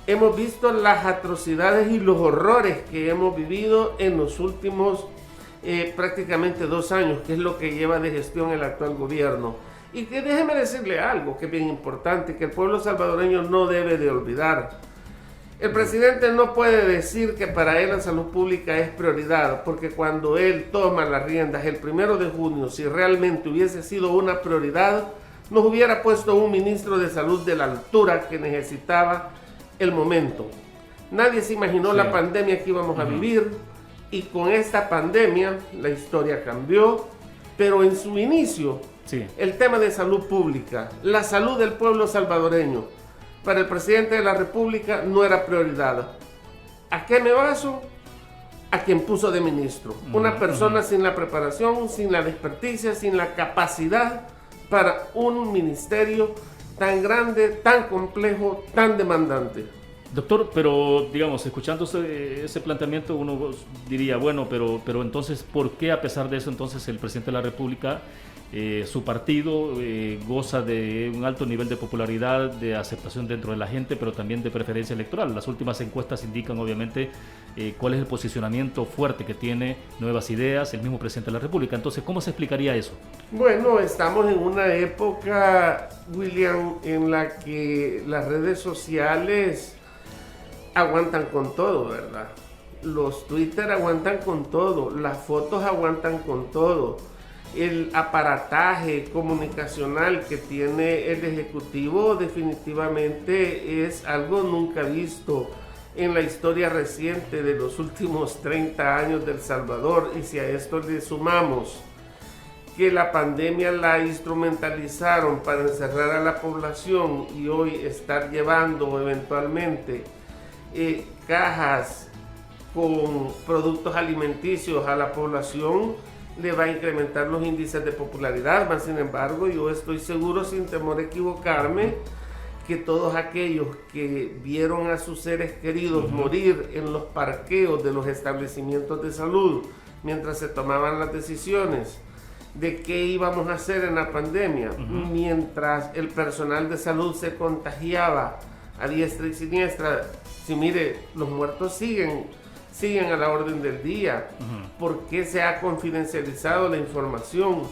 hemos visto las atrocidades y los horrores que hemos vivido en los últimos prácticamente 2 años, que es lo que lleva de gestión el actual gobierno. Y que déjeme decirle algo que es bien importante, que el pueblo salvadoreño no debe de olvidar. El presidente no puede decir que para él la salud pública es prioridad, porque cuando él toma las riendas el 1 de junio, si realmente hubiese sido una prioridad, nos hubiera puesto un ministro de salud de la altura que necesitaba el momento. Nadie se imaginó la pandemia que íbamos a vivir, y con esta pandemia la historia cambió, pero en su inicio, el tema de salud pública, la salud del pueblo salvadoreño, para el presidente de la República no era prioridad. ¿A qué me baso? A quien puso de ministro. Una persona sin la preparación, sin la experticia, sin la capacidad para un ministerio tan grande, tan complejo, tan demandante. Doctor, pero digamos, escuchando ese planteamiento, uno diría, bueno, pero entonces, ¿por qué a pesar de eso entonces el presidente de la República, su partido, goza de un alto nivel de popularidad, de aceptación dentro de la gente, pero también de preferencia electoral? Las últimas encuestas indican obviamente cuál es el posicionamiento fuerte que tiene Nuevas Ideas, el mismo presidente de la República. Entonces, ¿cómo se explicaría eso? Bueno, estamos en una época, William, en la que las redes sociales aguantan con todo, ¿verdad? Los Twitter aguantan con todo, las fotos aguantan con todo. El aparataje comunicacional que tiene el Ejecutivo definitivamente es algo nunca visto en la historia reciente de los últimos 30 años de El Salvador, y si a esto le sumamos que la pandemia la instrumentalizaron para encerrar a la población y hoy estar llevando eventualmente cajas con productos alimenticios a la población, le va a incrementar los índices de popularidad. Mas sin embargo, yo estoy seguro, sin temor a equivocarme, que todos aquellos que vieron a sus seres queridos morir en los parqueos de los establecimientos de salud mientras se tomaban las decisiones de qué íbamos a hacer en la pandemia, mientras el personal de salud se contagiaba a diestra y siniestra, si mire, los muertos siguen a la orden del día. ¿Por qué se ha confidencializado la información?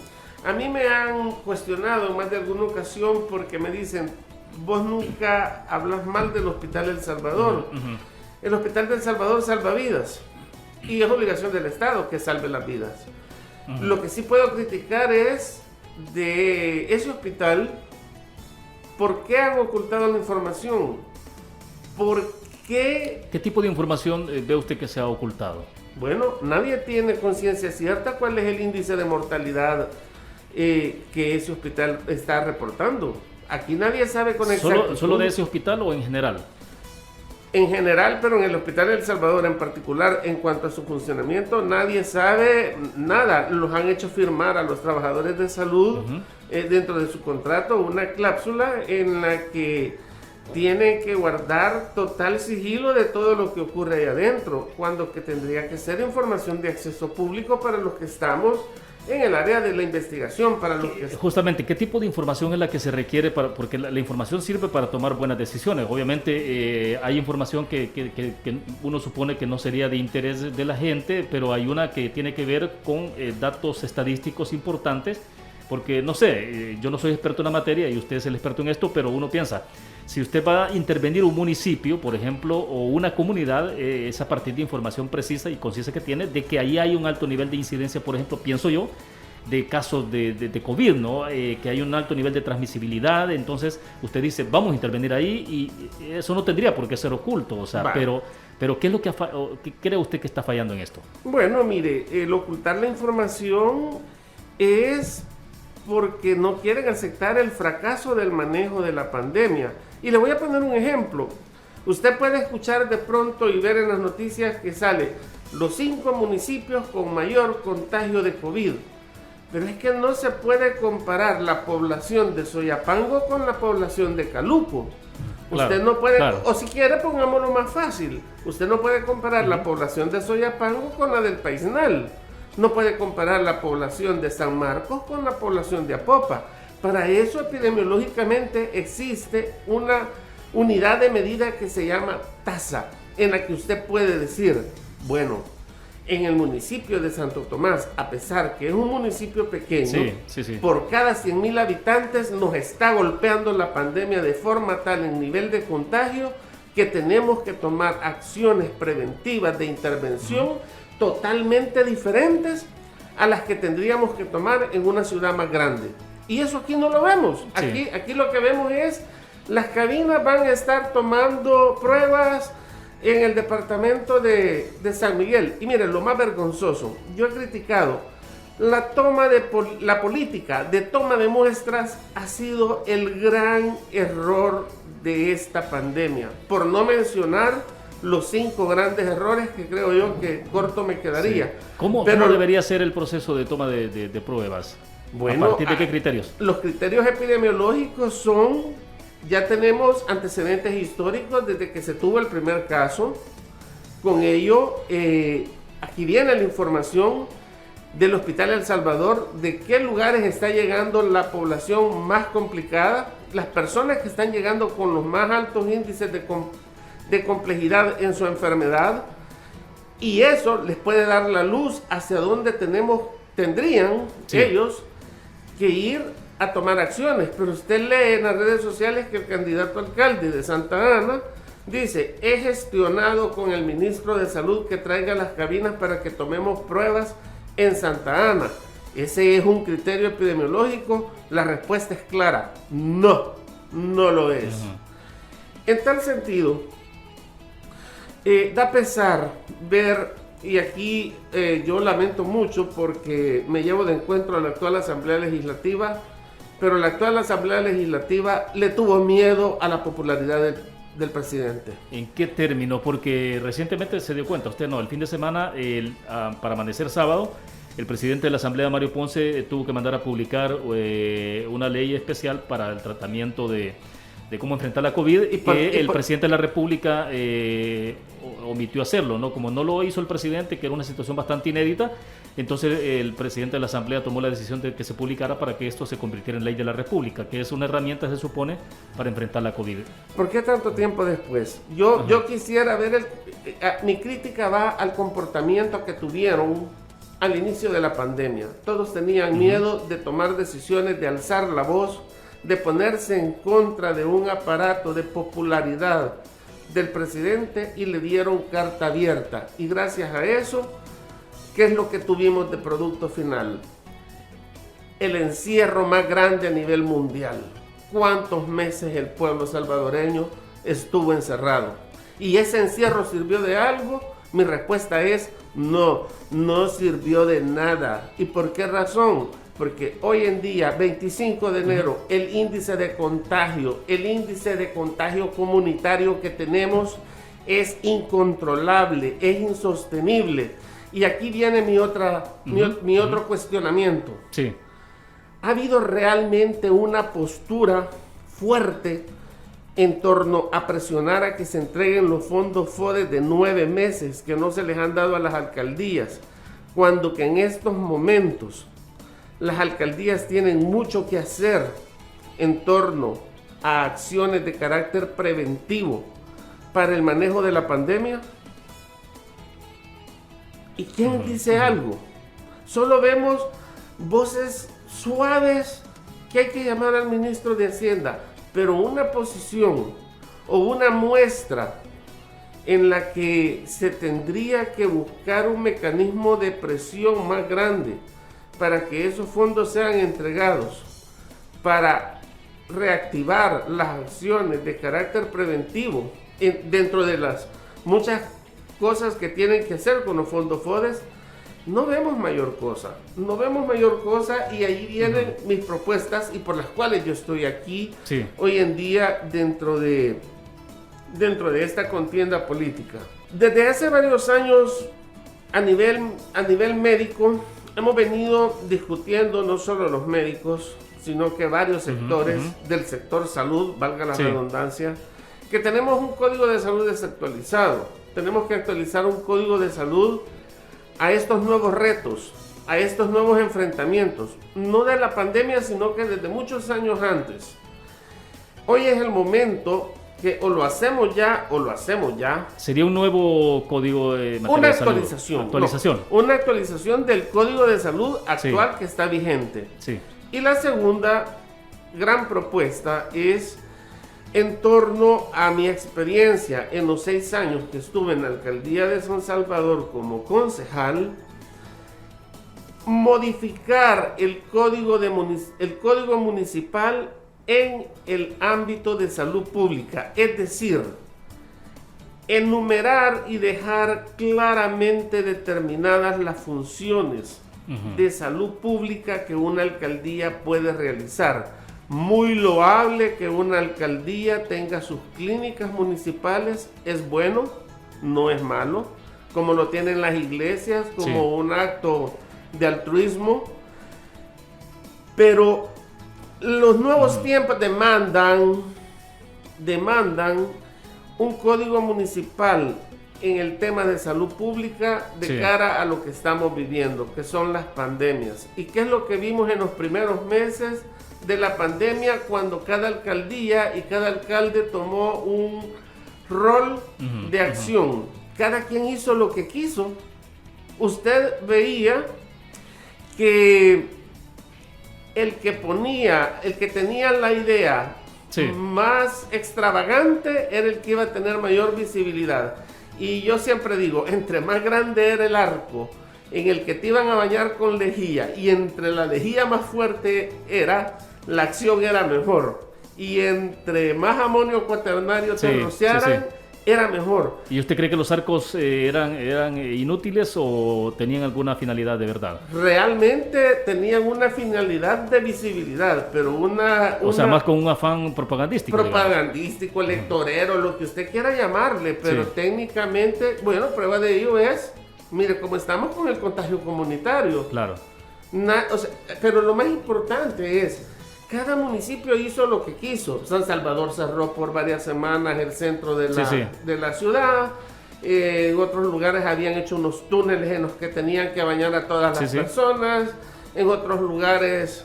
A mí me han cuestionado en más de alguna ocasión porque me dicen, vos nunca hablas mal del Hospital El Salvador. El Hospital del Salvador salva vidas y es obligación del Estado que salve las vidas. Lo que sí puedo criticar es de ese hospital, ¿por qué han ocultado la información? ¿Por qué? ¿Qué tipo de información ve usted que se ha ocultado? Bueno, nadie tiene conciencia cierta cuál es el índice de mortalidad que ese hospital está reportando. Aquí nadie sabe con exactitud. ¿Solo de ese hospital o en general? En general, pero en el Hospital El Salvador en particular, en cuanto a su funcionamiento, nadie sabe nada. Los han hecho firmar a los trabajadores de salud dentro de su contrato una cláusula en la que tienen que guardar total sigilo de todo lo que ocurre ahí adentro, cuando que tendría que ser información de acceso público para los que estamos en el área de la investigación, para los que... Justamente, ¿qué tipo de información es la que se requiere? Porque la información sirve para tomar buenas decisiones. Obviamente hay información que uno supone que no sería de interés de la gente, pero hay una que tiene que ver con datos estadísticos importantes, porque no sé, yo no soy experto en la materia y usted es el experto en esto, pero uno piensa, si usted va a intervenir un municipio, por ejemplo, o una comunidad, es a partir de información precisa y concisa que tiene, de que ahí hay un alto nivel de incidencia, por ejemplo, pienso yo, de casos de COVID, ¿no? Que hay un alto nivel de transmisibilidad, entonces usted dice, vamos a intervenir ahí, y eso no tendría por qué ser oculto, o sea, vale. Pero ¿qué es lo que qué cree usted que está fallando en esto? Bueno, mire, el ocultar la información es porque no quieren aceptar el fracaso del manejo de la pandemia. Y le voy a poner un ejemplo. Usted puede escuchar de pronto y ver en las noticias que sale los 5 municipios con mayor contagio de COVID. Pero es que no se puede comparar la población de Soyapango con la población de Caluco. Claro, usted no puede, claro. O si quiere pongámoslo más fácil, usted no puede comparar la población de Soyapango con la del Paisnal. No puede comparar la población de San Marcos con la población de Apopa. Para eso epidemiológicamente existe una unidad de medida que se llama tasa, en la que usted puede decir, bueno, en el municipio de Santo Tomás, a pesar que es un municipio pequeño, sí. Por cada 100,000 habitantes nos está golpeando la pandemia de forma tal en nivel de contagio que tenemos que tomar acciones preventivas de intervención totalmente diferentes a las que tendríamos que tomar en una ciudad más grande. Y eso aquí no lo vemos. Aquí lo que vemos es las cabinas van a estar tomando pruebas en el departamento de San Miguel. Y miren, lo más vergonzoso, yo he criticado la política de toma de muestras ha sido el gran error de esta pandemia. Por no mencionar los 5 grandes errores que creo yo que corto me quedaría. Sí. ¿Cómo debería ser el proceso de toma de pruebas? Bueno, ¿a partir de qué criterios? Los criterios epidemiológicos son, ya tenemos antecedentes históricos desde que se tuvo el primer caso. Con ello, aquí viene la información del Hospital El Salvador, de qué lugares está llegando la población más complicada, las personas que están llegando con los más altos índices de complejidad en su enfermedad, y eso les puede dar la luz hacia dónde tendrían ellos que ir a tomar acciones. Pero usted lee en las redes sociales que el candidato alcalde de Santa Ana dice, he gestionado con el ministro de Salud que traiga las cabinas para que tomemos pruebas en Santa Ana. ¿Ese es un criterio epidemiológico? La respuesta es clara, no lo es. En tal sentido, Da pesar ver, y aquí yo lamento mucho porque me llevo de encuentro a la actual Asamblea Legislativa, pero la actual Asamblea Legislativa le tuvo miedo a la popularidad del presidente. ¿En qué término? Porque recientemente se dio cuenta, usted no, el fin de semana, para amanecer sábado, el presidente de la Asamblea, Mario Ponce, tuvo que mandar a publicar una ley especial para el tratamiento de cómo enfrentar la COVID, y que el presidente de la República omitió hacerlo, ¿no? Como no lo hizo el presidente, que era una situación bastante inédita, entonces el presidente de la Asamblea tomó la decisión de que se publicara para que esto se convirtiera en ley de la República, que es una herramienta, se supone, para enfrentar la COVID. ¿Por qué tanto tiempo después? Yo quisiera ver, mi crítica va al comportamiento que tuvieron al inicio de la pandemia. Todos tenían miedo de tomar decisiones, de alzar la voz, de ponerse en contra de un aparato de popularidad del presidente, y le dieron carta abierta. Y gracias a eso, ¿qué es lo que tuvimos de producto final? El encierro más grande a nivel mundial. ¿Cuántos meses el pueblo salvadoreño estuvo encerrado? ¿Y ese encierro sirvió de algo? Mi respuesta es no, no sirvió de nada. ¿Y por qué razón? Porque hoy en día, 25 de enero, el índice de contagio comunitario que tenemos es incontrolable, es insostenible. Y aquí viene mi otro cuestionamiento. Sí. ¿Ha habido realmente una postura fuerte en torno a presionar a que se entreguen los fondos FODES de 9 meses que no se les han dado a las alcaldías, cuando que en estos momentos las alcaldías tienen mucho que hacer en torno a acciones de carácter preventivo para el manejo de la pandemia? ¿Y quién dice algo? Solo vemos voces suaves que hay que llamar al ministro de Hacienda, pero una posición o una muestra en la que se tendría que buscar un mecanismo de presión más grande para que esos fondos sean entregados, para reactivar las acciones de carácter preventivo dentro de las muchas cosas que tienen que hacer con los fondos FODES. No vemos mayor cosa, y ahí vienen mis propuestas, y por las cuales yo estoy aquí hoy en día dentro de esta contienda política. Desde hace varios años, a nivel médico, hemos venido discutiendo, no solo los médicos, sino que varios sectores del sector salud, valga la redundancia, que tenemos un código de salud desactualizado. Tenemos que actualizar un código de salud a estos nuevos retos, a estos nuevos enfrentamientos, no de la pandemia, sino que desde muchos años antes. Hoy es el momento que o lo hacemos ya o lo hacemos ya. ¿Sería un nuevo código de materia de salud? ¿Actualización? No, una actualización del código de salud actual que está vigente. Sí. Y la segunda gran propuesta es en torno a mi experiencia en los 6 años que estuve en la alcaldía de San Salvador como concejal, modificar el código municipal en el ámbito de salud pública, es decir, enumerar y dejar claramente determinadas las funciones de salud pública que una alcaldía puede realizar. Muy loable que una alcaldía tenga sus clínicas municipales, es bueno, no es malo, como lo tienen las iglesias, como un acto de altruismo, pero los nuevos tiempos demandan un código municipal en el tema de salud pública de cara a lo que estamos viviendo, que son las pandemias. ¿Y qué es lo que vimos en los primeros meses de la pandemia, cuando cada alcaldía y cada alcalde tomó un rol de acción? Cada quien hizo lo que quiso. Usted veía que el que tenía la idea más extravagante era el que iba a tener mayor visibilidad. Y yo siempre digo, entre más grande era el arco en el que te iban a bañar con lejía, y entre la lejía más fuerte era, la acción era mejor. Y entre más amonio cuaternario te rociaran, era mejor. ¿Y usted cree que los arcos eran inútiles o tenían alguna finalidad de verdad? Realmente tenían una finalidad de visibilidad, pero o sea, más con un afán propagandístico. Propagandístico, electorero, lo que usted quiera llamarle, pero técnicamente, bueno, prueba de ello es, mire, cómo estamos con el contagio comunitario. Claro. Pero lo más importante es, cada municipio hizo lo que quiso. San Salvador cerró por varias semanas el centro de la ciudad. En otros lugares habían hecho unos túneles en los que tenían que bañar a todas las personas. En otros lugares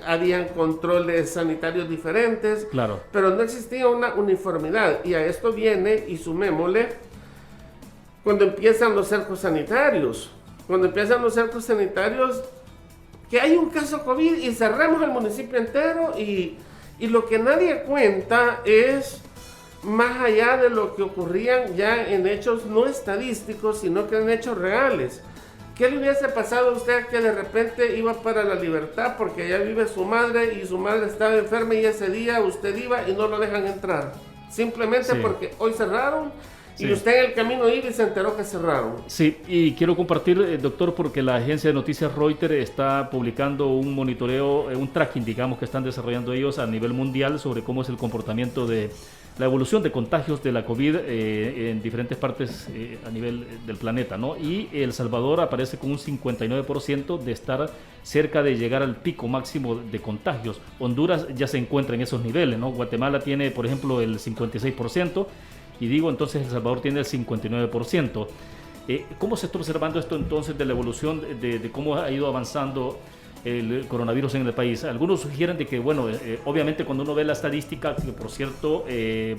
habían controles sanitarios diferentes. Claro. Pero no existía una uniformidad. Y a esto viene, y sumémosle, cuando empiezan los cercos sanitarios. Cuando empiezan los cercos sanitarios, que hay un caso COVID y cerramos el municipio entero y lo que nadie cuenta es más allá de lo que ocurrían ya en hechos no estadísticos, sino que en hechos reales. ¿Qué le hubiese pasado a usted que de repente iba para La Libertad porque allá vive su madre y su madre estaba enferma y ese día usted iba y no lo dejan entrar? Simplemente porque hoy cerraron. Y usted en el camino iba y se enteró que cerraron. Sí, y quiero compartir, doctor, porque la agencia de noticias Reuters está publicando un monitoreo, un tracking, digamos, que están desarrollando ellos a nivel mundial sobre cómo es el comportamiento de la evolución de contagios de la COVID en diferentes partes a nivel del planeta, ¿no? Y El Salvador aparece con un 59% de estar cerca de llegar al pico máximo de contagios. Honduras ya se encuentra en esos niveles, ¿no? Guatemala tiene, por ejemplo, el 56%. Y digo, entonces El Salvador tiene el 59%. ¿Cómo se está observando esto entonces de la evolución de cómo ha ido avanzando el coronavirus en el país? Algunos sugieren de que, bueno, obviamente cuando uno ve la estadística, que por cierto,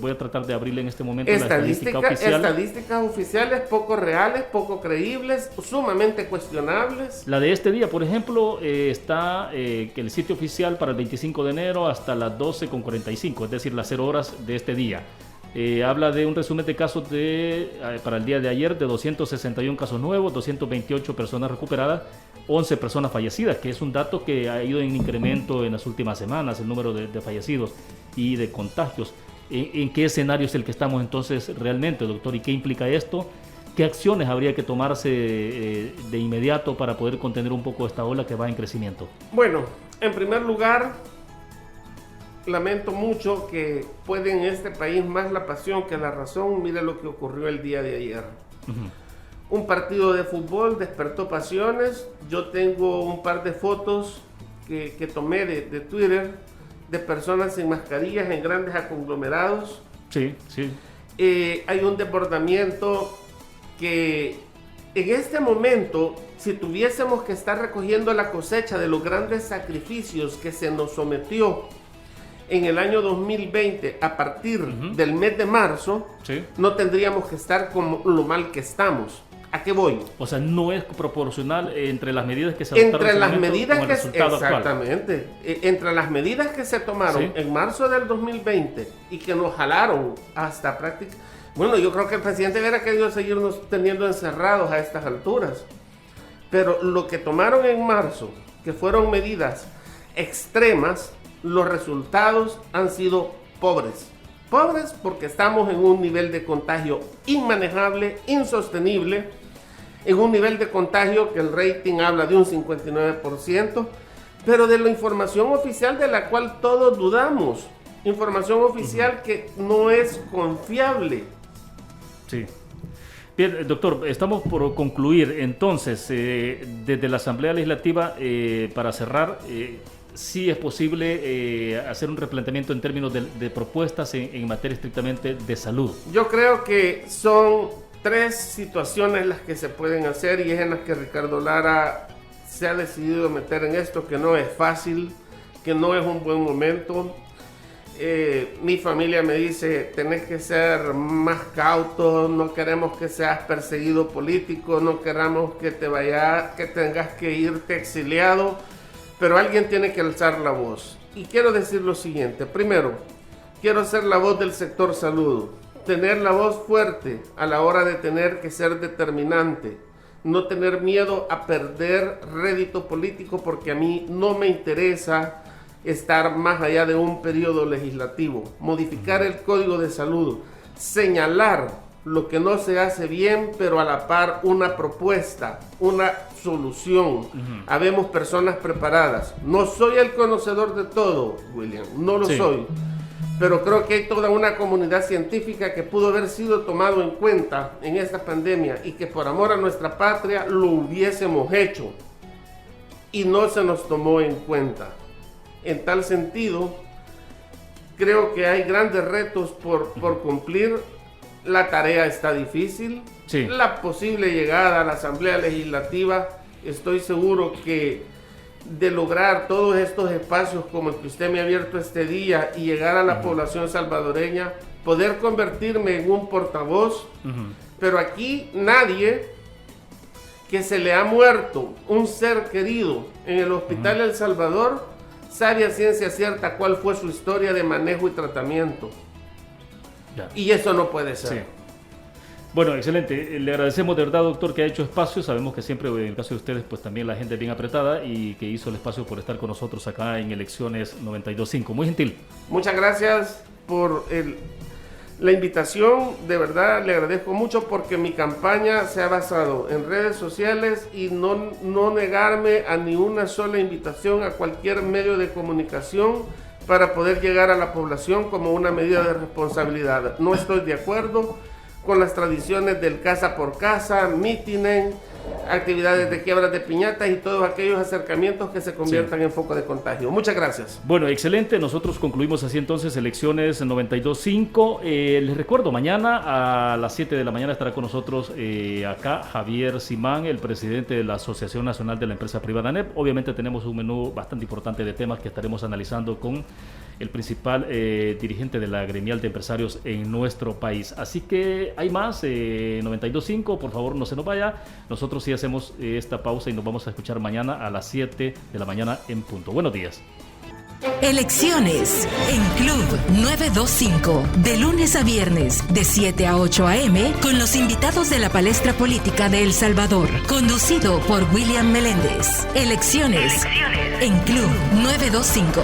voy a tratar de abrirle en este momento la estadística oficial. Estadísticas oficiales poco reales, poco creíbles, sumamente cuestionables. La de este día, por ejemplo, está que el sitio oficial para el 25 de enero hasta las 12:45, es decir, las 0 horas de este día. Habla de un resumen de casos para el día de ayer de 261 casos nuevos, 228 personas recuperadas, 11 personas fallecidas, que es un dato que ha ido en incremento en las últimas semanas, el número de fallecidos y de contagios. ¿En qué escenario es el que estamos entonces realmente, doctor? ¿Y qué implica esto? ¿Qué acciones habría que tomarse de inmediato para poder contener un poco esta ola que va en crecimiento? Bueno, en primer lugar, lamento mucho que puede en este país más la pasión que la razón. Mire lo que ocurrió el día de ayer. Un partido de fútbol despertó pasiones. Yo tengo un par de fotos que tomé de Twitter de personas sin mascarillas en grandes aglomerados. Sí, sí. Hay un desbordamiento que en este momento, si tuviésemos que estar recogiendo la cosecha de los grandes sacrificios que se nos sometió en el año 2020, a partir del mes de marzo, no tendríamos que estar como lo mal que estamos. ¿A qué voy? O sea, no es proporcional entre las medidas que se adoptaron entre las medidas con el resultado exactamente, entre las medidas que se tomaron en marzo del 2020 y que nos jalaron hasta prácticamente. Bueno, yo creo que el presidente hubiera querido seguirnos teniendo encerrados a estas alturas. Pero lo que tomaron en marzo, que fueron medidas extremas, los resultados han sido pobres. Pobres porque estamos en un nivel de contagio inmanejable, insostenible, en un nivel de contagio que el rating habla de un 59%, pero de la información oficial de la cual todos dudamos. Información oficial que no es confiable. Sí. Bien, doctor, estamos por concluir. Entonces, desde la Asamblea Legislativa, para cerrar, sí es posible hacer un replanteamiento en términos de propuestas en materia estrictamente de salud. Yo creo que son 3 situaciones las que se pueden hacer y es en las que Ricardo Lara se ha decidido meter en esto, que no es fácil, que no es un buen momento. Mi familia me dice, tenés que ser más cauto, no queremos que seas perseguido político, no queramos que te vayas, que tengas que irte exiliado. Pero alguien tiene que alzar la voz. Y quiero decir lo siguiente. Primero, quiero ser la voz del sector salud. Tener la voz fuerte a la hora de tener que ser determinante. No tener miedo a perder rédito político porque a mí no me interesa estar más allá de un periodo legislativo. Modificar el Código de Salud. señalar lo que no se hace bien, pero a la par una propuesta, una solución. Habemos personas preparadas. No soy el conocedor de todo, William, no lo soy. Pero creo que hay toda una comunidad científica que pudo haber sido tomado en cuenta en esta pandemia y que por amor a nuestra patria lo hubiésemos hecho. Y no se nos tomó en cuenta. En tal sentido, creo que hay grandes retos por cumplir. La tarea está difícil. Sí. La posible llegada a la Asamblea Legislativa, estoy seguro que de lograr todos estos espacios como el que usted me ha abierto este día y llegar a la población salvadoreña, poder convertirme en un portavoz. Pero aquí nadie que se le ha muerto un ser querido en el hospital El Salvador sabe a ciencia cierta cuál fue su historia de manejo y tratamiento. Ya. Y eso no puede ser. Sí. Bueno, excelente. Le agradecemos de verdad, doctor, que ha hecho espacio. Sabemos que siempre, en el caso de ustedes, pues también la gente es bien apretada y que hizo el espacio por estar con nosotros acá en Elecciones 92.5. Muy gentil. Muchas gracias por la invitación. De verdad, le agradezco mucho porque mi campaña se ha basado en redes sociales y no negarme a ni una sola invitación a cualquier medio de comunicación para poder llegar a la población como una medida de responsabilidad. No estoy de acuerdo con las tradiciones del casa por casa, mítines, actividades de quiebras de piñatas y todos aquellos acercamientos que se conviertan en foco de contagio. Muchas gracias. Bueno, excelente. Nosotros concluimos así entonces Elecciones 92.5. Les recuerdo, mañana a las 7 de la mañana estará con nosotros acá Javier Simán, el presidente de la Asociación Nacional de la Empresa Privada ANEP. Obviamente tenemos un menú bastante importante de temas que estaremos analizando con el principal dirigente de la gremial de empresarios en nuestro país. Así que hay más, 92.5, por favor no se nos vaya. Nosotros sí hacemos esta pausa y nos vamos a escuchar mañana a las 7 de la mañana en punto. Buenos días. Elecciones en Club 925, de lunes a viernes, de 7 a 8 a.m., con los invitados de la palestra política de El Salvador, conducido por William Meléndez. Elecciones en Club 925.